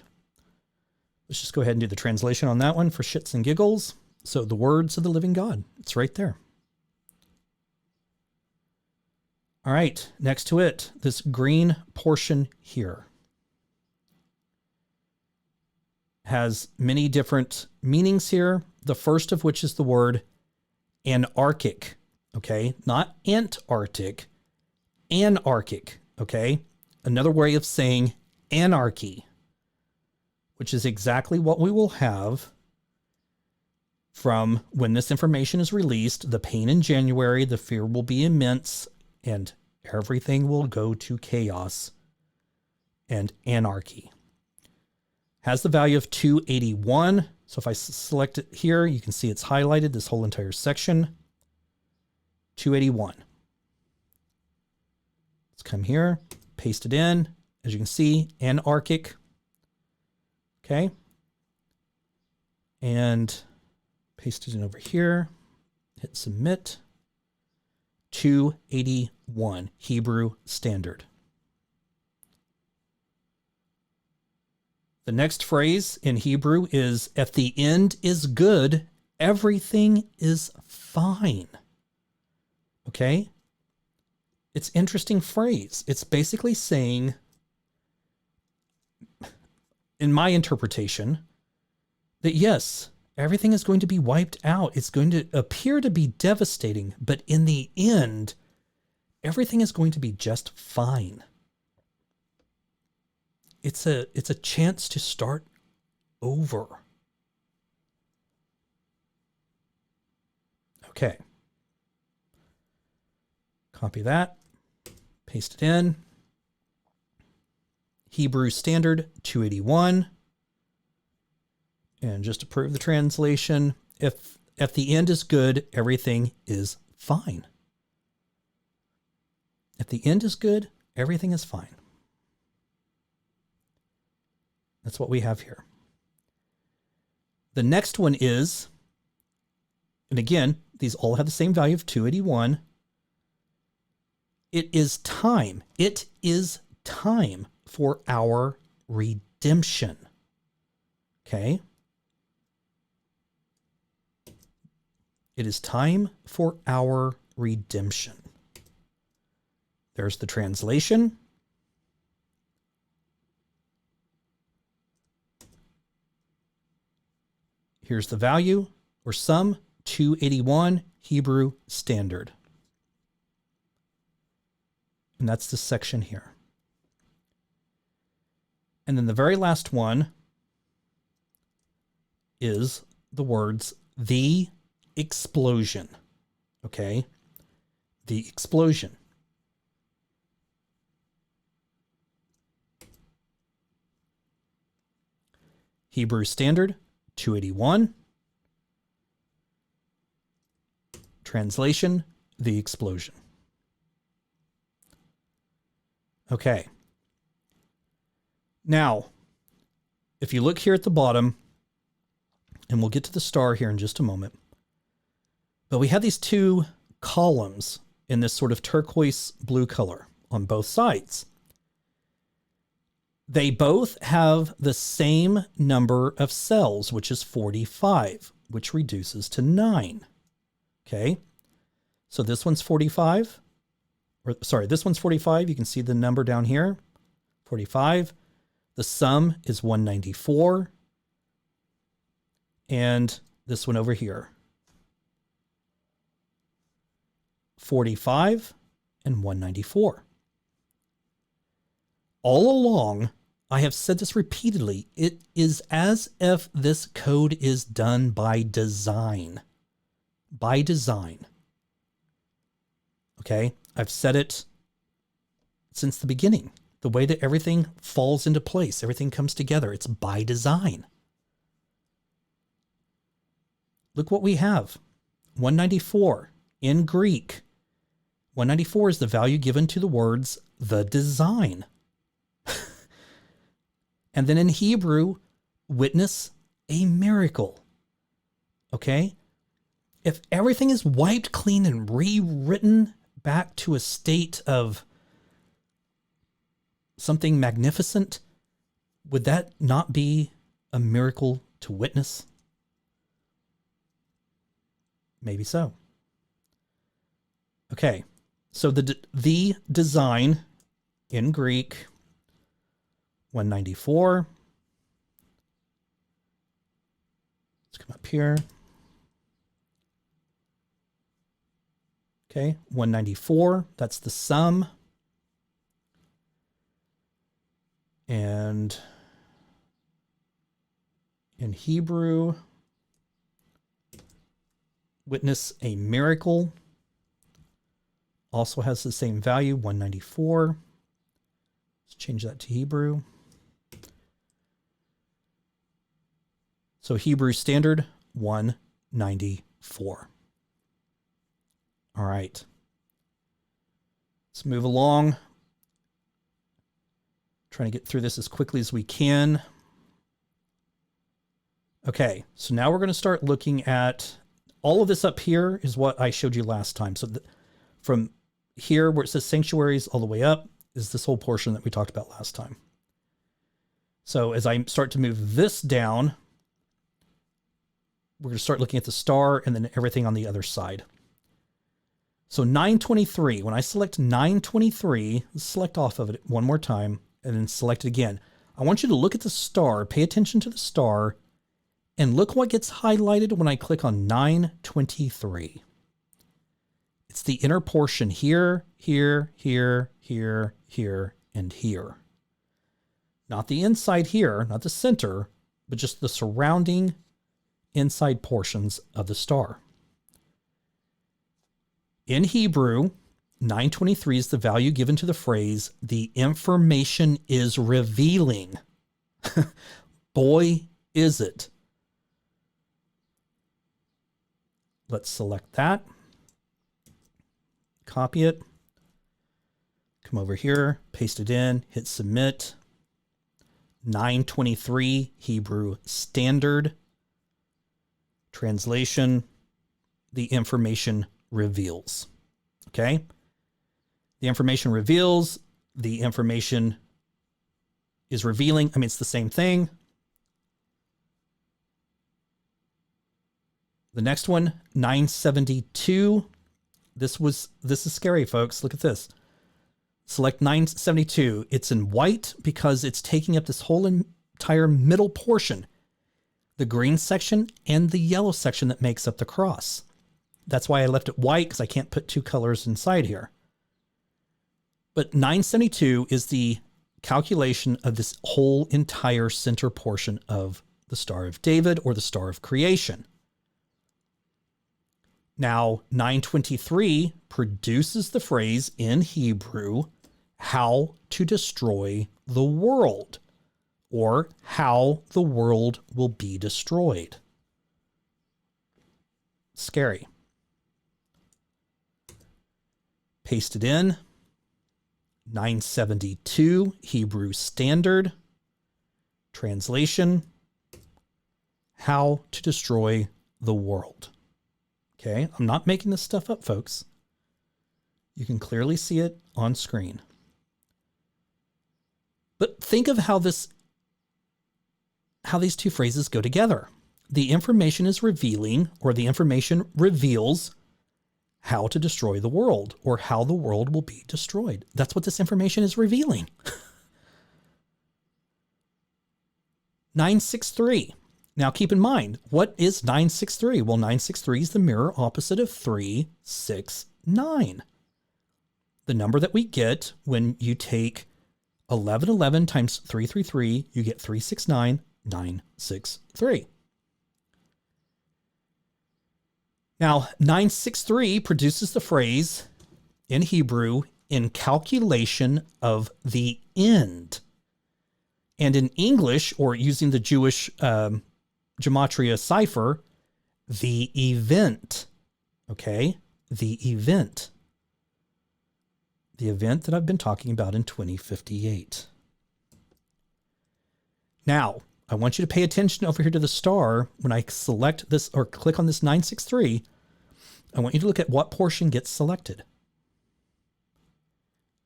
Let's just go ahead and do the translation on that one for shits and giggles. So the words of the living God, it's right there. All right, next to it, this green portion here has many different meanings here. The first of which is the word anarchic, okay? Not Antarctic, anarchic, okay? Another way of saying anarchy, which is exactly what we will have from when this information is released. The pain in January, the fear will be immense, and everything will go to chaos and anarchy. Has the value of 281. So if I select it here, you can see it's highlighted, this whole entire section. 281. Let's come here, paste it in. As you can see, anarchic. Okay. And paste it in over here. Hit submit. 281, Hebrew Standard. The next phrase in Hebrew is, if the end is good, everything is fine. Okay? It's an interesting phrase. It's basically saying, in my interpretation, that yes, everything is going to be wiped out. It's going to appear to be devastating, but in the end, everything is going to be just fine. It's a chance to start over. Okay. Copy that. Paste it in. Hebrew Standard 281. And just to prove the translation, if the end is good, everything is fine. If the end is good, everything is fine. That's what we have here. The next one is, and again, these all have the same value of 281. It is time. It is time for our redemption. Okay? It is time for our redemption. There's the translation. Here's the value or sum, 281, Hebrew Standard. And that's the section here. And then the very last one is the words, the explosion. Okay? The explosion. Hebrew Standard 281. Translation, the explosion. Okay. Now, if you look here at the bottom, and we'll get to the star here in just a moment, but we have these two columns in this sort of turquoise blue color on both sides. They both have the same number of cells, which is 45, which reduces to 9. Okay? So this one's 45. This one's 45. You can see the number down here, 45. The sum is 194. And this one over here, 45 and 194. All along, I have said this repeatedly, it is as if this code is done by design. By design. Okay? I've said it since the beginning. The way that everything falls into place, everything comes together, it's by design. Look what we have. 194 in Greek. 194 is the value given to the words, the design. And then in Hebrew, witness a miracle. Okay? If everything is wiped clean and rewritten back to a state of something magnificent, would that not be a miracle to witness? Maybe so. Okay, so the design in Greek, 194. Let's come up here. Okay, 194, that's the sum. And in Hebrew, witness a miracle also has the same value, 194. Let's change that to Hebrew. So Hebrew Standard, 194. All right. Let's move along. Trying to get through this as quickly as we can. Okay, so now we're going to start looking at all of this up here is what I showed you last time. So from here where it says sanctuaries all the way up is this whole portion that we talked about last time. So as I start to move this down, we're going to start looking at the star and then everything on the other side. So 923, when I select 923, select off of it one more time and then select it again. I want you to look at the star, pay attention to the star, and look what gets highlighted when I click on 923. It's the inner portion here, here, here, here, here, and here. Not the inside here, not the center, but just the surrounding inside portions of the star. In Hebrew, 923 is the value given to the phrase, the information is revealing. Boy, is it. Let's select that. Copy it. Come over here, paste it in, hit submit. 923 Hebrew Standard. Translation, the information reveals. Okay? The information reveals, the information is revealing. I mean, it's the same thing. The next one, 972. This is scary, folks. Look at this. Select 972. It's in white because it's taking up this whole entire middle portion. The green section and the yellow section that makes up the cross. That's why I left it white, because I can't put two colors inside here. But 972 is the calculation of this whole entire center portion of the Star of David or the Star of Creation. Now, 923 produces the phrase in Hebrew, how to destroy the world, or how the world will be destroyed. Scary. Paste it in. 972 Hebrew Standard. Translation, how to destroy the world. Okay, I'm not making this stuff up, folks. You can clearly see it on screen. But think of how these two phrases go together. The information is revealing, or the information reveals how to destroy the world, or how the world will be destroyed. That's what this information is revealing. 963. Now keep in mind, what is 963? Well, 963 is the mirror opposite of 369. The number that we get when you take 1111 times 333, you get 369,963. Now, 963 produces the phrase in Hebrew, in calculation of the end. And in English, or using the Jewish Gematria cipher, the event. Okay? The event. The event that I've been talking about in 2058. Now, I want you to pay attention over here to the star. When I select this or click on this 963, I want you to look at what portion gets selected.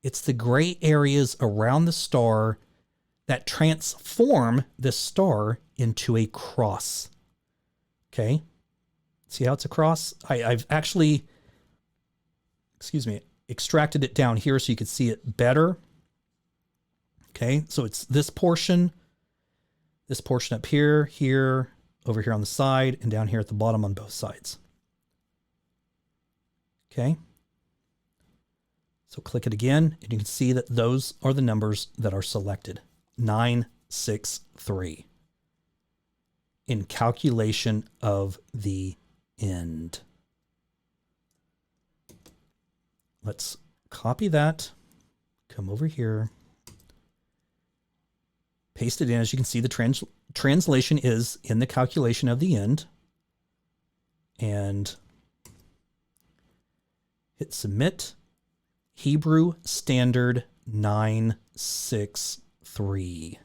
It's the gray areas around the star that transform this star into a cross. Okay? See how it's a cross? I've actually, extracted it down here so you could see it better. Okay? So it's this portion up here, here, over here on the side, and down here at the bottom on both sides. Okay? So click it again, and you can see that those are the numbers that are selected. 963 in calculation of the end. Let's copy that, come over here, paste it in. As you can see, the translation is in the calculation of the end. And hit submit. Hebrew Standard 963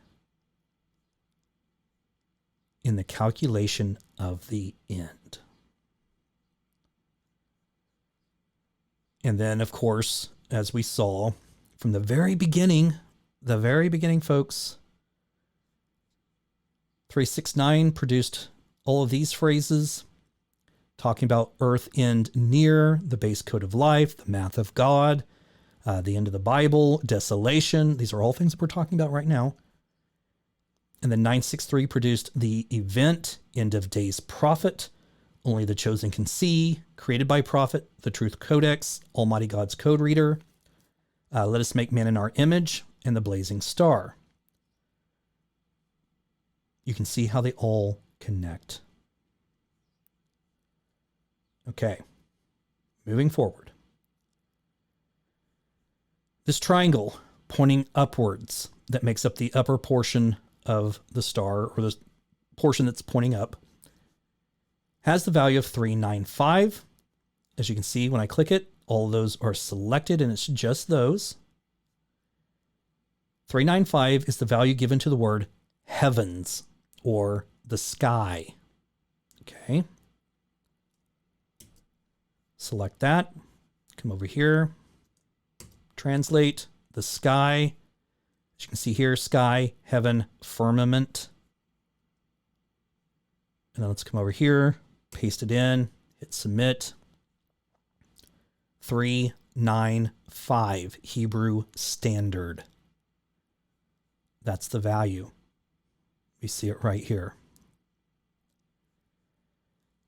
in the calculation of the end. And then, of course, as we saw from the very beginning, folks, 369 produced all of these phrases talking about earth end near, the base code of life, the math of God, the end of the Bible, desolation. These are all things that we're talking about right now. And then 963 produced the event, end of days prophet, only the chosen can see, created by prophet, the truth codex, Almighty God's code reader, let us make man in our image, and the blazing star. You can see how they all connect. Okay, moving forward. This triangle pointing upwards that makes up the upper portion of the star, or the portion that's pointing up, has the value of 395. As you can see, when I click it, all of those are selected, and it's just those. 395 is the value given to the word heavens, or the sky. Okay. Select that. Come over here. Translate the sky. As you can see here, sky, heaven, firmament. And then let's come over here, paste it in, hit submit. 395 Hebrew Standard. That's the value. We see it right here.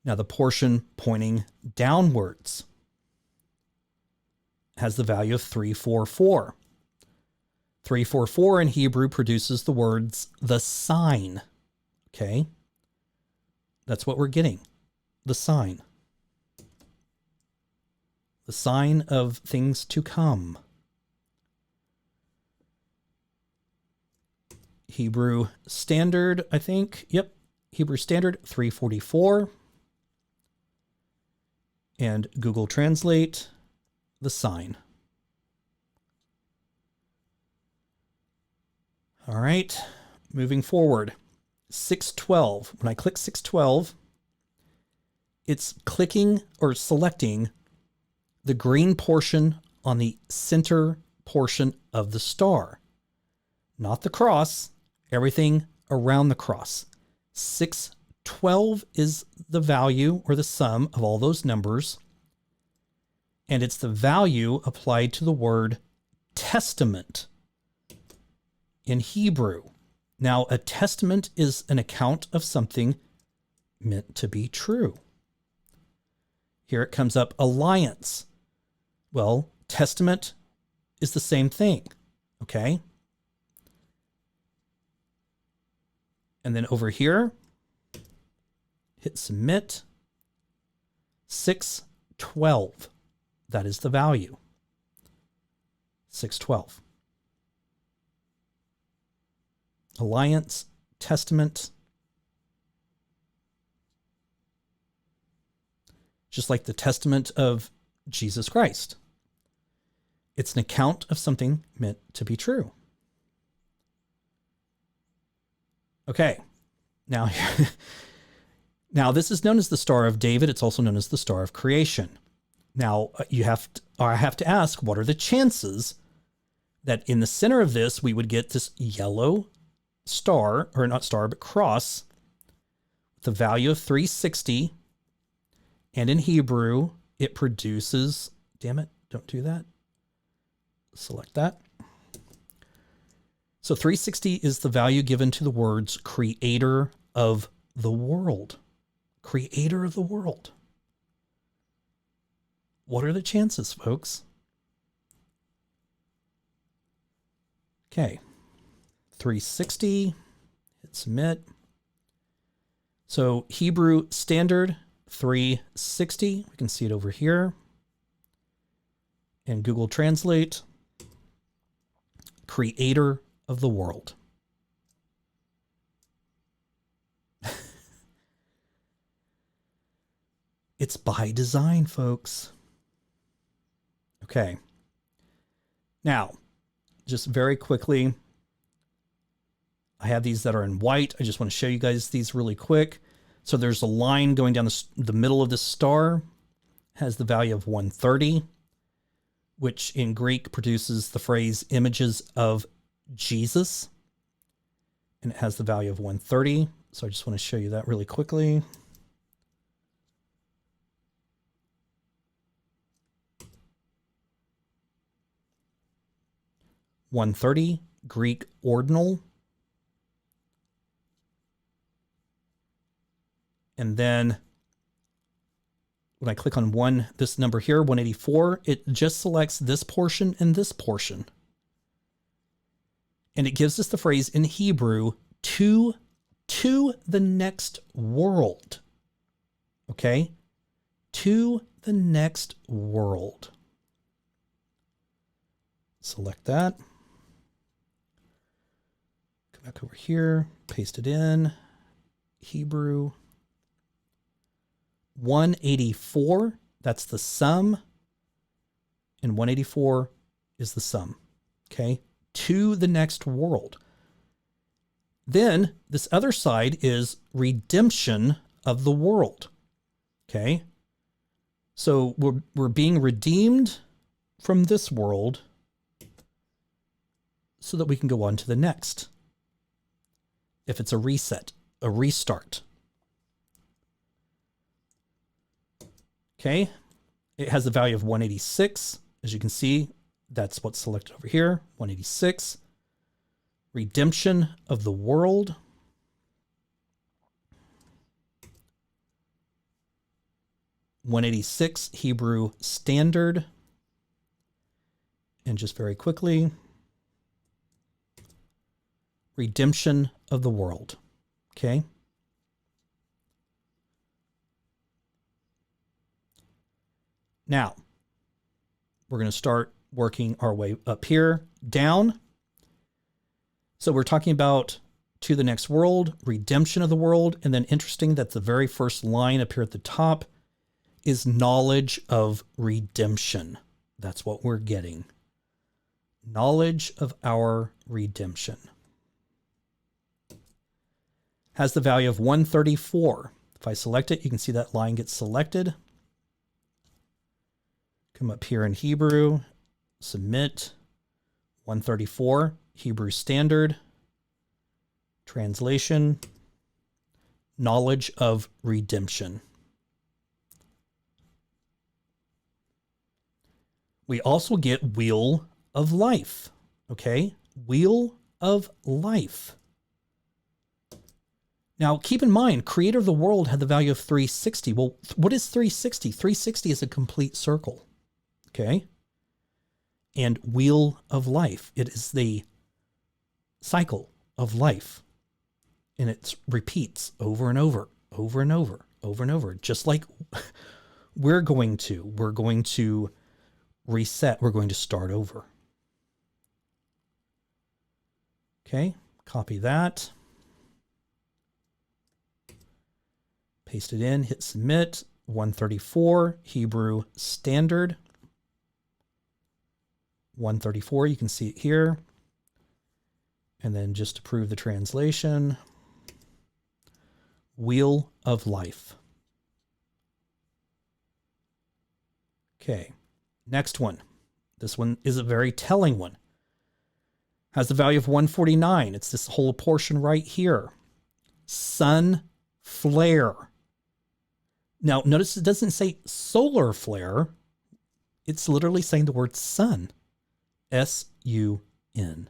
Now the portion pointing downwards has the value of 344. 344 in Hebrew produces the words, the sign. Okay? That's what we're getting. The sign. The sign of things to come. Hebrew Standard, I think. Yep. Hebrew Standard 344. And Google Translate, the sign. All right, moving forward. 612. When I click 612, it's clicking or selecting the green portion on the center portion of the star. Not the cross, everything around the cross. 612 is the value or the sum of all those numbers. And it's the value applied to the word testament in Hebrew. Now, a testament is an account of something meant to be true. Here it comes up, alliance. Well, testament is the same thing, okay? And then over here, hit submit. 612. That is the value. 612. Alliance, testament. Just like the testament of Jesus Christ. It's an account of something meant to be true. Okay. Now, now this is known as the Star of David. It's also known as the Star of Creation. Now, I have to ask, what are the chances that in the center of this, we would get this yellow star, or not star, but cross, with the value of 360. And in Hebrew, it produces, damn it, don't do that. Select that. So 360 is the value given to the words creator of the world. Creator of the world. What are the chances, folks? Okay. 360. Hit submit. So Hebrew Standard 360. We can see it over here. And Google Translate. Creator of the world. It's by design, folks. Okay. Now, just very quickly, I have these that are in white. I just want to show you guys these really quick. So there's a line going down the middle of the star, has the value of 130, which in Greek produces the phrase images of Jesus. And it has the value of 130. So I just want to show you that really quickly. $130, Greek ordinal. And then when I click on this number here, 184, it just selects this portion and this portion. And it gives us the phrase in Hebrew, to the next world. Okay? To the next world. Select that. Come back over here, paste it in. Hebrew 184, that's the sum. And 184 is the sum. Okay? To the next world. Then this other side is redemption of the world. Okay? So we're being redeemed from this world so that we can go on to the next. If it's a reset, a restart. Okay, it has the value of 186. As you can see, that's what's selected over here, 186. Redemption of the world. $186 Hebrew Standard. And just very quickly, redemption of the world. Okay. Now, we're going to start working our way up here, down. So we're talking about to the next world, redemption of the world, and then interesting that the very first line up here at the top is knowledge of redemption. That's what we're getting. Knowledge of our redemption. Has the value of 134. If I select it, you can see that line gets selected. Come up here in Hebrew, submit 134, Hebrew Standard, translation, knowledge of redemption. We also get wheel of life, okay? Wheel of life. Now, keep in mind, creator of the world had the value of 360. Well, what is 360? 360 is a complete circle. Okay. And wheel of life. It is the cycle of life. And it repeats over and over, over and over, over and over. Just like we're going to reset. We're going to start over. Okay. Copy that. Paste it in, hit submit. 134 Hebrew Standard. 134, you can see it here. And then just to prove the translation, wheel of life. Okay, next one. This one is a very telling one. Has the value of 149. It's this whole portion right here. Sun flare. Now, notice it doesn't say solar flare. It's literally saying the word sun. S-U-N.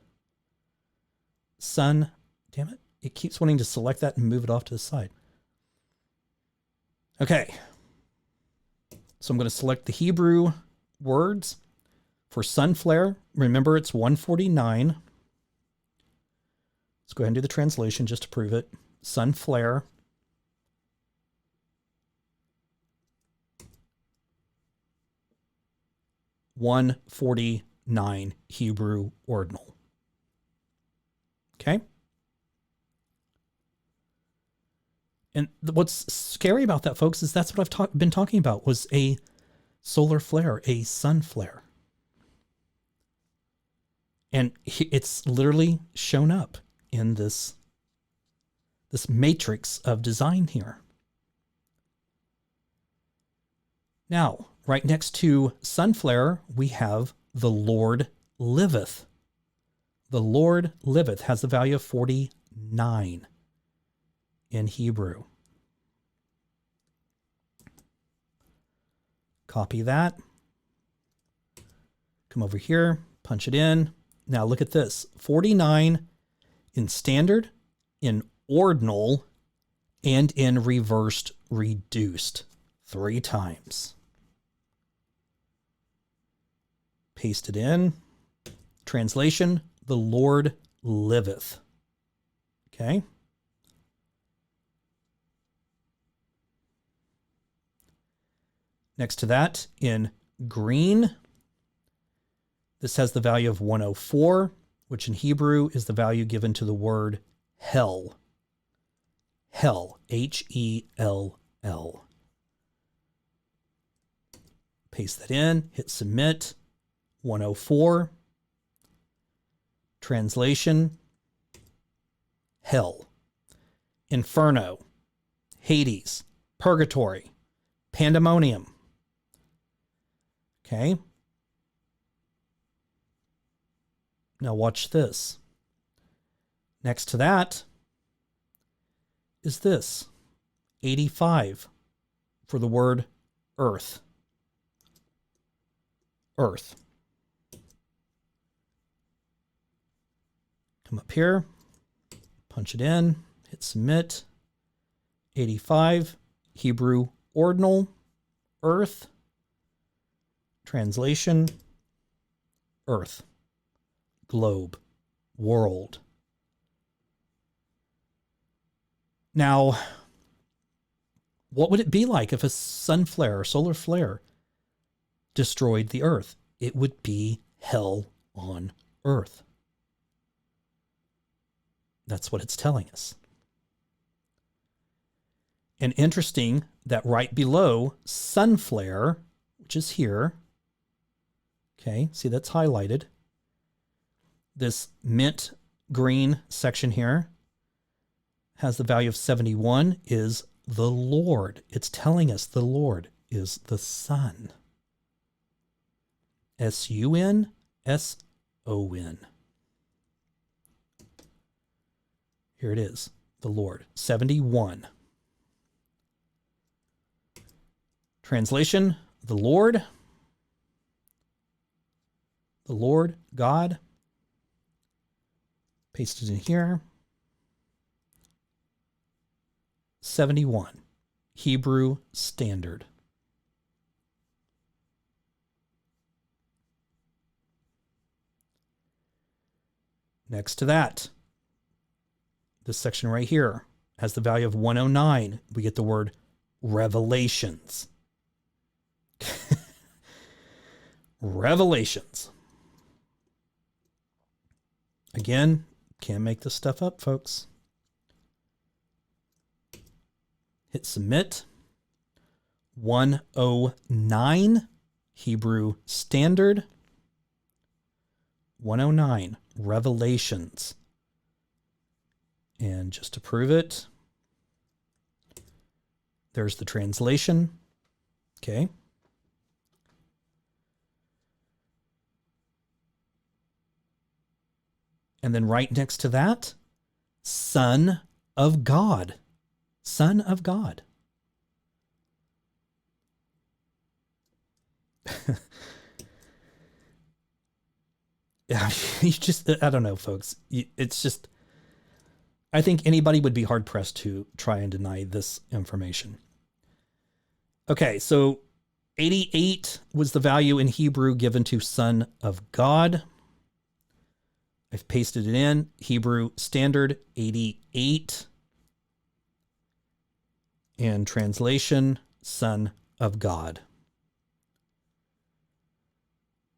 Sun. Damn it. It keeps wanting to select that and move it off to the side. Okay. So I'm going to select the Hebrew words for sun flare. Remember, it's 149. Let's go ahead and do the translation just to prove it. Sun flare. $149 Hebrew ordinal. Okay. And what's scary about that, folks, is that's what I've been talking about, was a solar flare, a sun flare. And it's literally shown up in this matrix of design here. Now, right next to sun flare, we have the Lord liveth. The Lord liveth has the value of 49 in Hebrew. Copy that. Come over here, punch it in. Now look at this. 49 in standard, in ordinal, and in reversed reduced 3 times. Paste it in. Translation, the Lord liveth. Okay. Next to that, in green, this has the value of 104, which in Hebrew is the value given to the word hell. Hell, H-E-L-L. Paste that in, hit submit. 104. Translation, hell. Inferno, Hades, purgatory, pandemonium. Okay. Now watch this. Next to that is this, 85 for the word earth. Earth. Come up here, punch it in, hit submit. 85, Hebrew ordinal, earth. Translation, earth, globe, world. Now, what would it be like if a sun flare or solar flare destroyed the earth? It would be hell on earth. That's what it's telling us. And interesting that right below sun flare, which is here, okay, see that's highlighted. This mint green section here has the value of 71 is the Lord. It's telling us the Lord is the sun. S-U-N, S-O-N. Here it is, the Lord, 71. Translation, the Lord God. Paste it in here. 71, Hebrew Standard. Next to that, this section right here has the value of 109. We get the word revelations. Revelations. Again, can't make this stuff up, folks. Hit submit. 109, Hebrew Standard. 109, Revelations. And just to prove it, there's the translation. Okay. And then right next to that, Son of God. Son of God. Yeah, you just, I don't know, folks. It's just, I think anybody would be hard pressed to try and deny this information. Okay, so 88 was the value in Hebrew given to Son of God. I've pasted it in. Hebrew Standard 88. And translation, Son of God.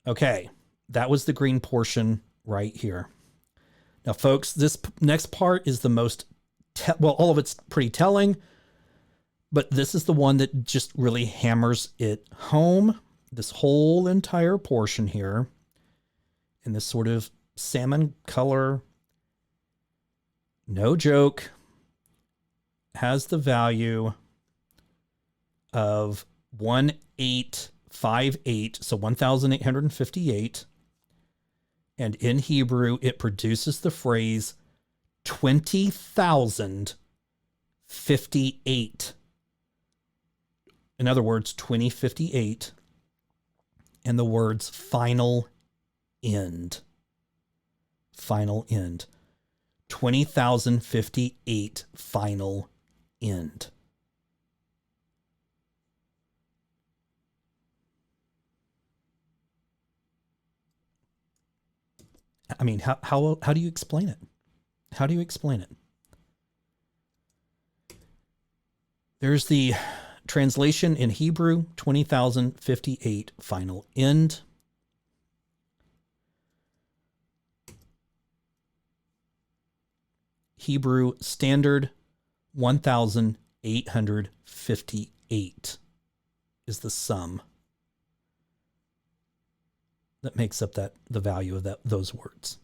Okay, that was the green portion right here. Now, folks, this next part is the most, well, all of it's pretty telling, but this is the one that just really hammers it home. This whole entire portion here in this sort of salmon color, no joke, has the value of 1858, so 1858. And in Hebrew, it produces the phrase 20,058. In other words, 2058. And the words final end. Final end. 20,058 final end. I mean, how do you explain it? How do you explain it? There's the translation in Hebrew, 20,058 final end. Hebrew Standard 1,858 is the sum that makes up the value of those words.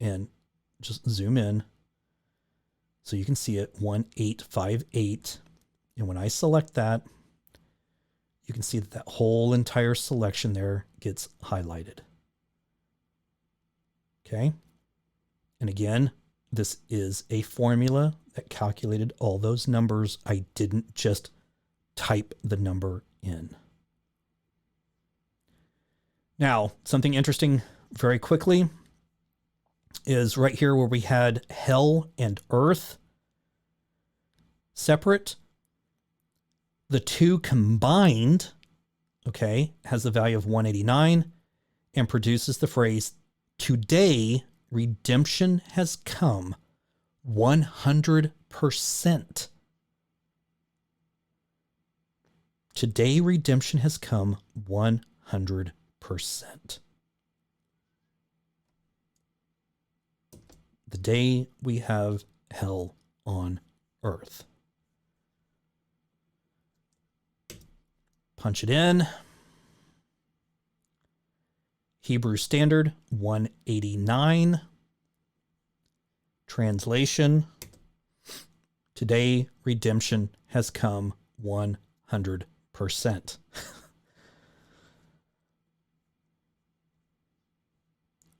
And just zoom in so you can see it, 1858. And when I select that, you can see that whole entire selection there gets highlighted. Okay. And again, this is a formula that calculated all those numbers. I didn't just type the number in. Now, something interesting very quickly is right here where we had hell and earth separate. The two combined, okay, has the value of 189 and produces the phrase, today redemption has come 100%. Today redemption has come 100%. The day we have hell on earth. Punch it in. Hebrew Standard 189. Translation. Today redemption has come 100%.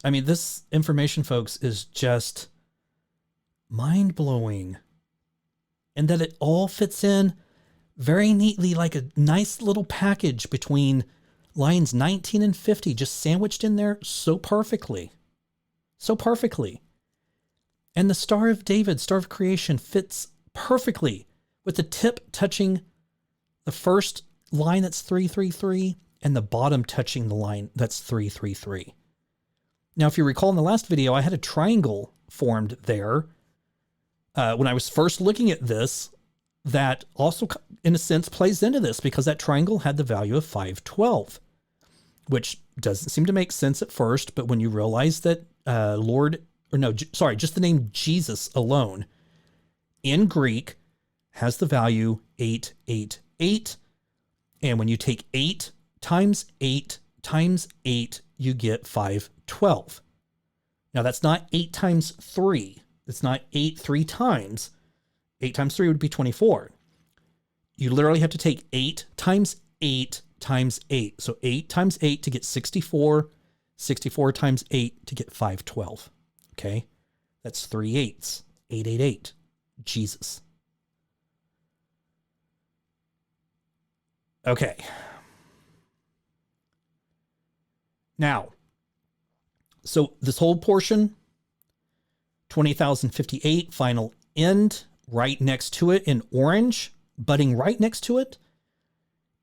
I mean, this information, folks, is just mind-blowing. And that it all fits in very neatly like a nice little package between lines 19 and 50, just sandwiched in there so perfectly. So perfectly. And the Star of David, Star of Creation, fits perfectly with the tip touching the first line that's 333 and the bottom touching the line that's 333. Now, if you recall in the last video, I had a triangle formed there when I was first looking at this that also, in a sense, plays into this because that triangle had the value of 512, which doesn't seem to make sense at first. But when you realize that just the name Jesus alone in Greek has the value 888. And when you take 8 times 8 times 8, you get 512. Now that's not 8 times 3. It's not 8 3 times. 8 times 3 would be 24. You literally have to take 8 times 8 times 8. So 8 times 8 to get 64. 64 times 8 to get 512. Okay? That's 3 8s. 888. Jesus. Okay. Now, so this whole portion, 20,058 final end, right next to it in orange, budding right next to it,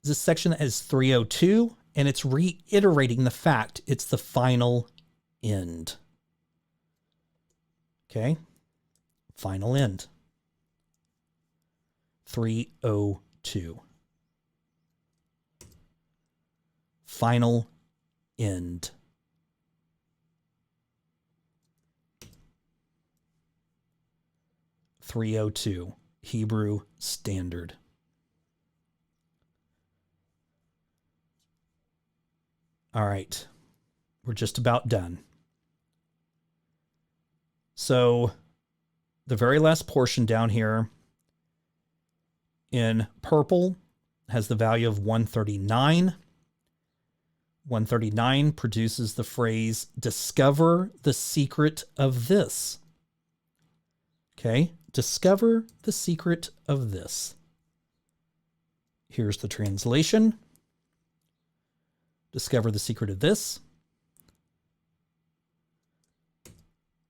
is a section that has 302, and it's reiterating the fact it's the final end. Okay. Final end. 302. Final end. .302 Hebrew Standard. All right. We're just about done. So the very last portion down here in purple has the value of 139. 139 produces the phrase, discover the secret of this. Okay, discover the secret of this. Here's the translation. Discover the secret of this.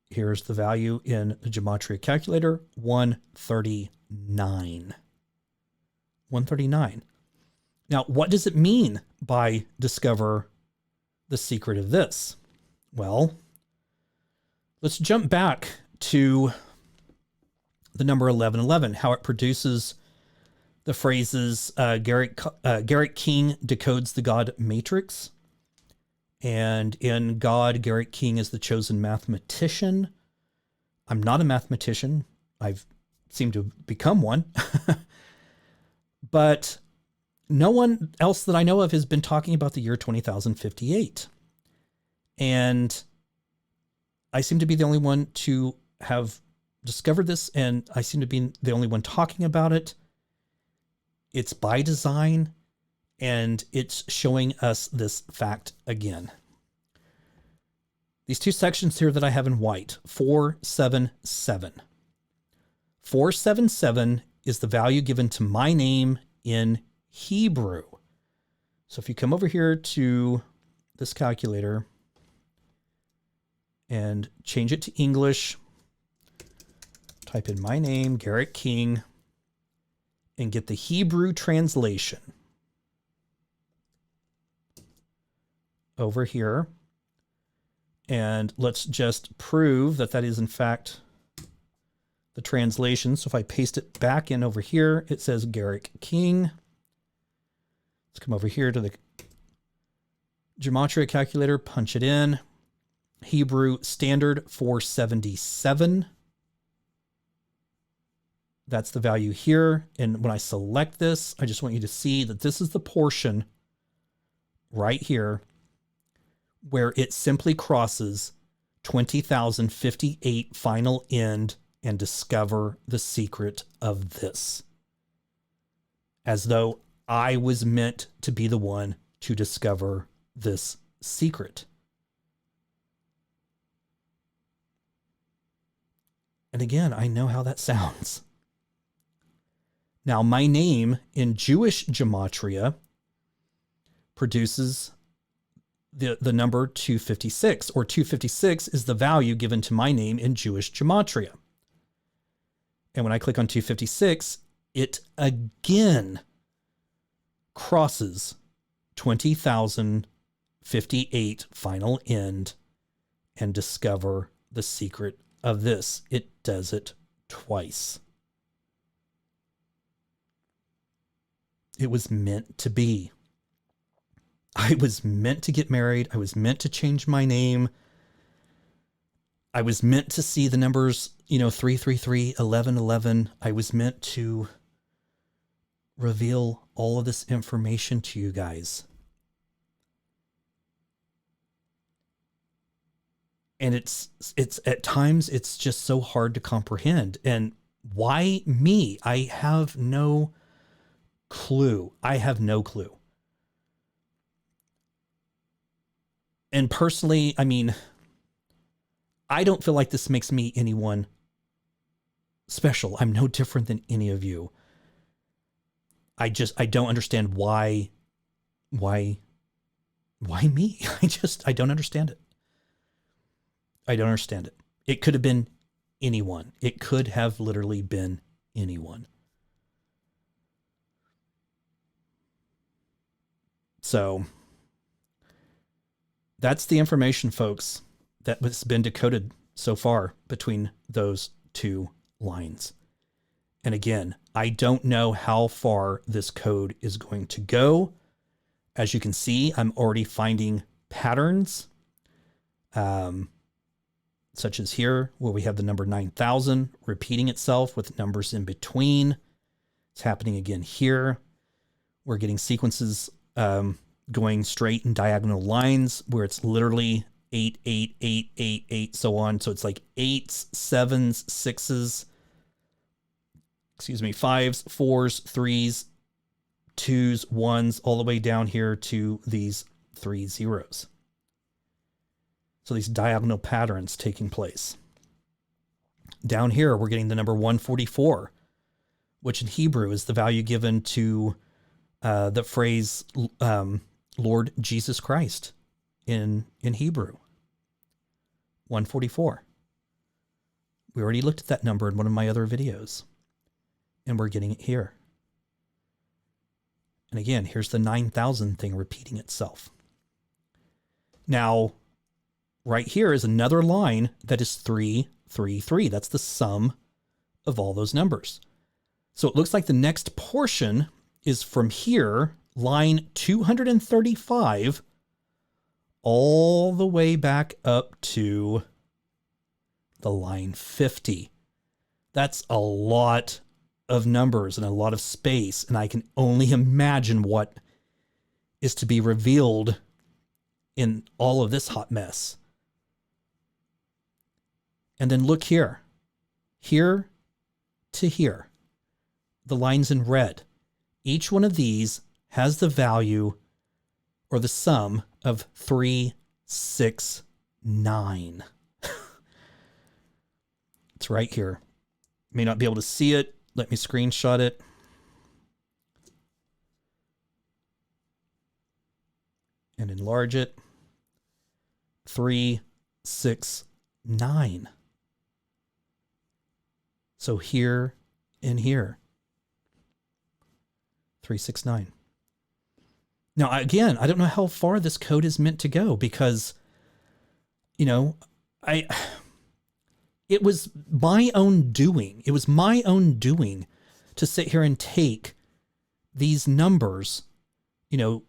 Here's the value in the Gematria calculator, 139. 139. Now, what does it mean by discover the secret of this? Well, let's jump back to the number 1111, how it produces the phrases Garrett King decodes the God matrix. And in God, Garrett King is the chosen mathematician. I'm not a mathematician. I've seemed to become one. But no one else that I know of has been talking about the year 20,058. And I seem to be the only one to have discovered this, and I seem to be the only one talking about it. It's by design, and it's showing us this fact again. These two sections here that I have in white, 477. 477 is the value given to my name in Hebrew. So if you come over here to this calculator and change it to English, type in my name, Garrett King, and get the Hebrew translation over here. And let's just prove that that is in fact the translation. So if I paste it back in over here, it says Garrett King. Let's come over here to the Gematria calculator, punch it in. Hebrew Standard 477. That's the value here. And when I select this, I just want you to see that this is the portion right here where it simply crosses 20,058 final end and discover the secret of this. As though I was meant to be the one to discover this secret. And again, I know how that sounds. Now, my name in Jewish Gematria produces the number 256, or 256 is the value given to my name in Jewish Gematria. And when I click on 256, it again crosses 20,058 final end and discover the secret of this. It does it twice. It was meant to be. I was meant to get married. I was meant to change my name. I was meant to see the numbers, 333, 1111. I was meant to reveal all of this information to you guys. And it's at times it's just so hard to comprehend. And why me? I have no clue. I have no clue. And personally, I mean, I don't feel like this makes me anyone special. I'm no different than any of you. I don't understand why me? I don't understand it. I don't understand it. It could have been anyone. It could have literally been anyone. So that's the information, folks, that has been decoded so far between those two lines. And again, I don't know how far this code is going to go. As you can see, I'm already finding patterns, such as here, where we have the number 9,000 repeating itself with numbers in between. It's happening again here. We're getting sequences going straight in diagonal lines where it's literally 8, 8, 8, 8, 8, so on. So it's like 8s, 7s, 6s, excuse me, 5s, 4s, 3s, 2s, 1s, all the way down here to these 3 zeros. So these diagonal patterns taking place. Down here, we're getting the number 144, which in Hebrew is the value given to the phrase Lord Jesus Christ in Hebrew. 144. We already looked at that number in one of my other videos, and we're getting it here. And again, here's the 9,000 thing repeating itself. Now, right here is another line that is 3, 3, 3. That's the sum of all those numbers. So it looks like the next portion is from here, line 235, all the way back up to the line 50. That's a lot of numbers and a lot of space, and I can only imagine what is to be revealed in all of this hot mess. And then look here, here to here, the lines in red. Each one of these has the value or the sum of 3, 6, 9. It's right here. May not be able to see it. Let me screenshot it. And enlarge it. 3, 6, 9. So here and here. 3, 6, 9. Now, again, I don't know how far this code is meant to go because, you know, it was my own doing. It was my own doing to sit here and take these numbers, you know,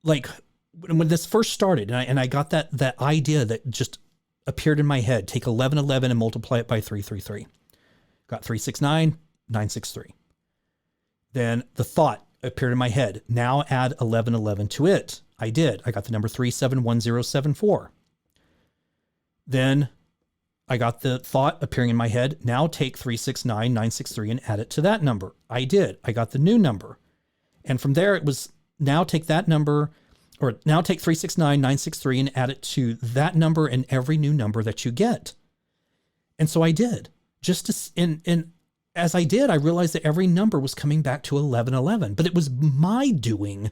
like when this first started and I got that idea that just appeared in my head, take 1111 and multiply it by 333. Got 369, 963. Then the thought appeared in my head. Now add 1111 to it. I did. I got the number 371074. Then I got the thought appearing in my head. Now take 369, 963 and add it to that number. I did. I got the new number. And from there it was now take that number, or now take 369, 963 and add it to that number and every new number that you get. And so I did. Just to, and as I did, I realized that every number was coming back to 1111, but it was my doing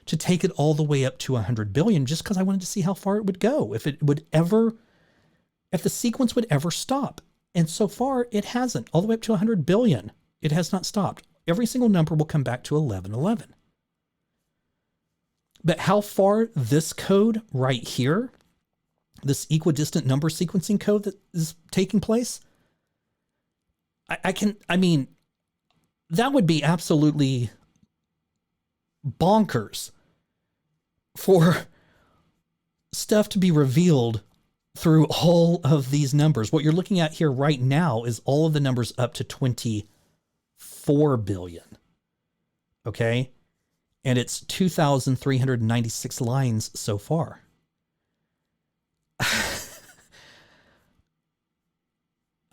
to take it all the way up to 100 billion just because I wanted to see how far it would go, if it would ever, if the sequence would ever stop. And so far it hasn't. All the way up to 100 billion, it has not stopped. Every single number will come back to 1111. But how far this code right here, this equidistant number sequencing code that is taking place, I mean, that would be absolutely bonkers for stuff to be revealed through all of these numbers. What you're looking at here right now is all of the numbers up to 24 billion. Okay. And it's 2,396 lines so far.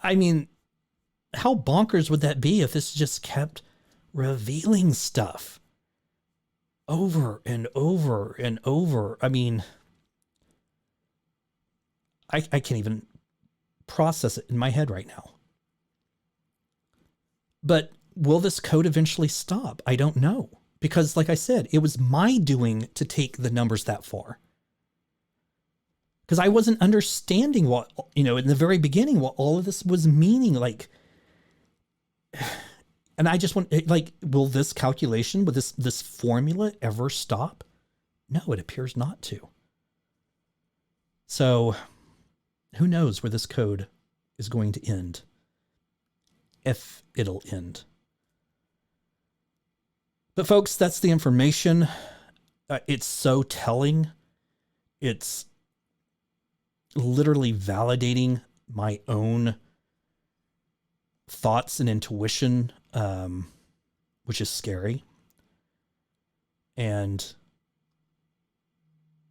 I mean, how bonkers would that be if this just kept revealing stuff over and over and over? I mean, I can't even process it in my head right now. But will this code eventually stop? I don't know. Because like I said, it was my doing to take the numbers that far. Because I wasn't understanding what, you know, in the very beginning, what all of this was meaning. Like, and I just want, like, will this calculation, will this formula ever stop? No, it appears not to. So Who knows where this code is going to end, if it'll end. But folks, that's the information. It's so telling. It's literally validating my own thoughts and intuition, which is scary. And,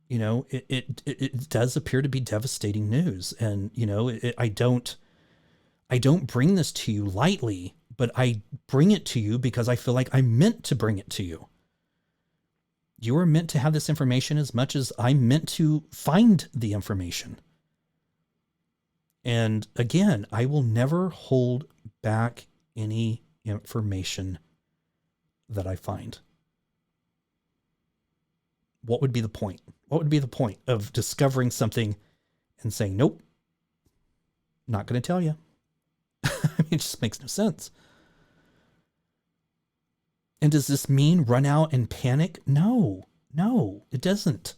you know, it does appear to be devastating news. And, you know, I don't bring this to you lightly, but I bring it to you because I feel like I'm meant to bring it to you. You are meant to have this information as much as I'm meant to find the information. And again, I will never hold back any information that I find. What would be the point? What would be the point of discovering something and saying, nope, not going to tell you? I mean, it just makes no sense. And does this mean run out and panic? No, it doesn't.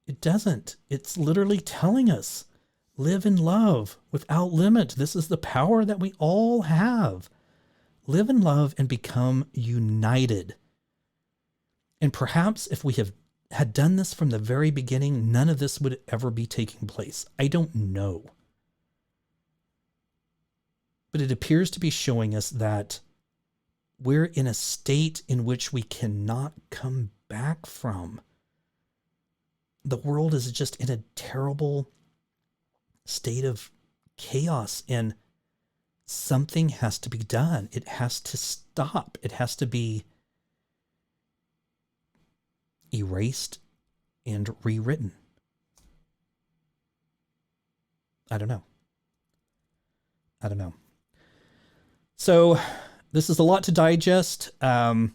It doesn't. It's literally telling us, live in love without limit. This is the power that we all have. Live in love and become united. And perhaps if we had done this from the very beginning, none of this would ever be taking place. I don't know. But it appears to be showing us that we're in a state in which we cannot come back from. The world is just in a terrible state of chaos, and something has to be done. It has to stop. It has to be erased and rewritten. I don't know. So this is a lot to digest, and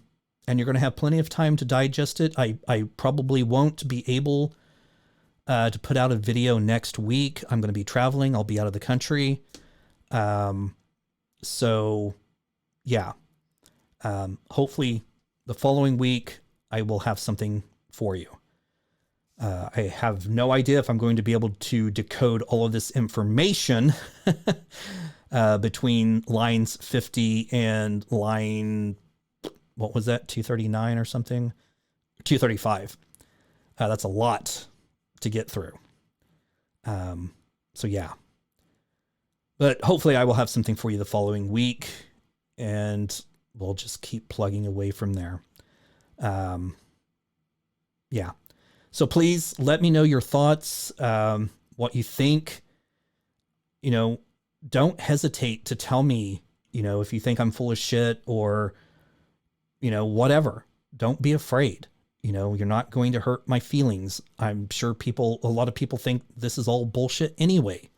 you're going to have plenty of time to digest it. I probably won't be able to put out a video next week. I'm going to be traveling. I'll be out of the country. So yeah, hopefully the following week I will have something for you. I have no idea if I'm going to be able to decode all of this information between lines 50 and line, what was that, 239 or something? 235. That's a lot to get through. So yeah. But hopefully I will have something for you the following week, and we'll just keep plugging away from there. Yeah. So please let me know your thoughts, what you think. You know, don't hesitate to tell me, you know, if you think I'm full of shit or, you know, whatever. Don't be afraid. You know, you're not going to hurt my feelings. I'm sure a lot of people think this is all bullshit anyway.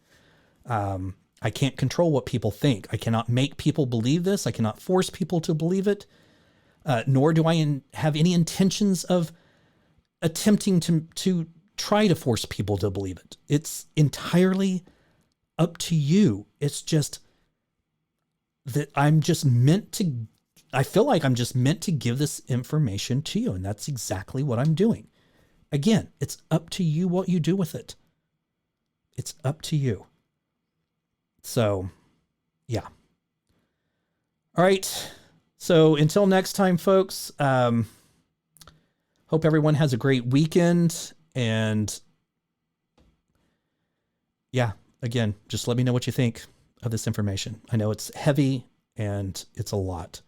I can't control what people think. I cannot make people believe this. I cannot force people to believe it. Nor do I have any intentions of attempting to try to force people to believe it. It's entirely up to you. It's just that I feel like I'm just meant to give this information to you, and that's exactly what I'm doing. Again, it's up to you what you do with it. It's up to you. So, yeah. All right. So until next time, folks, hope everyone has a great weekend. And yeah, again, just let me know what you think of this information. I know it's heavy and it's a lot.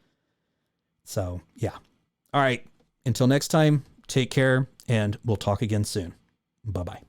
So yeah. All right. Until next time, take care, and we'll talk again soon. Bye-bye.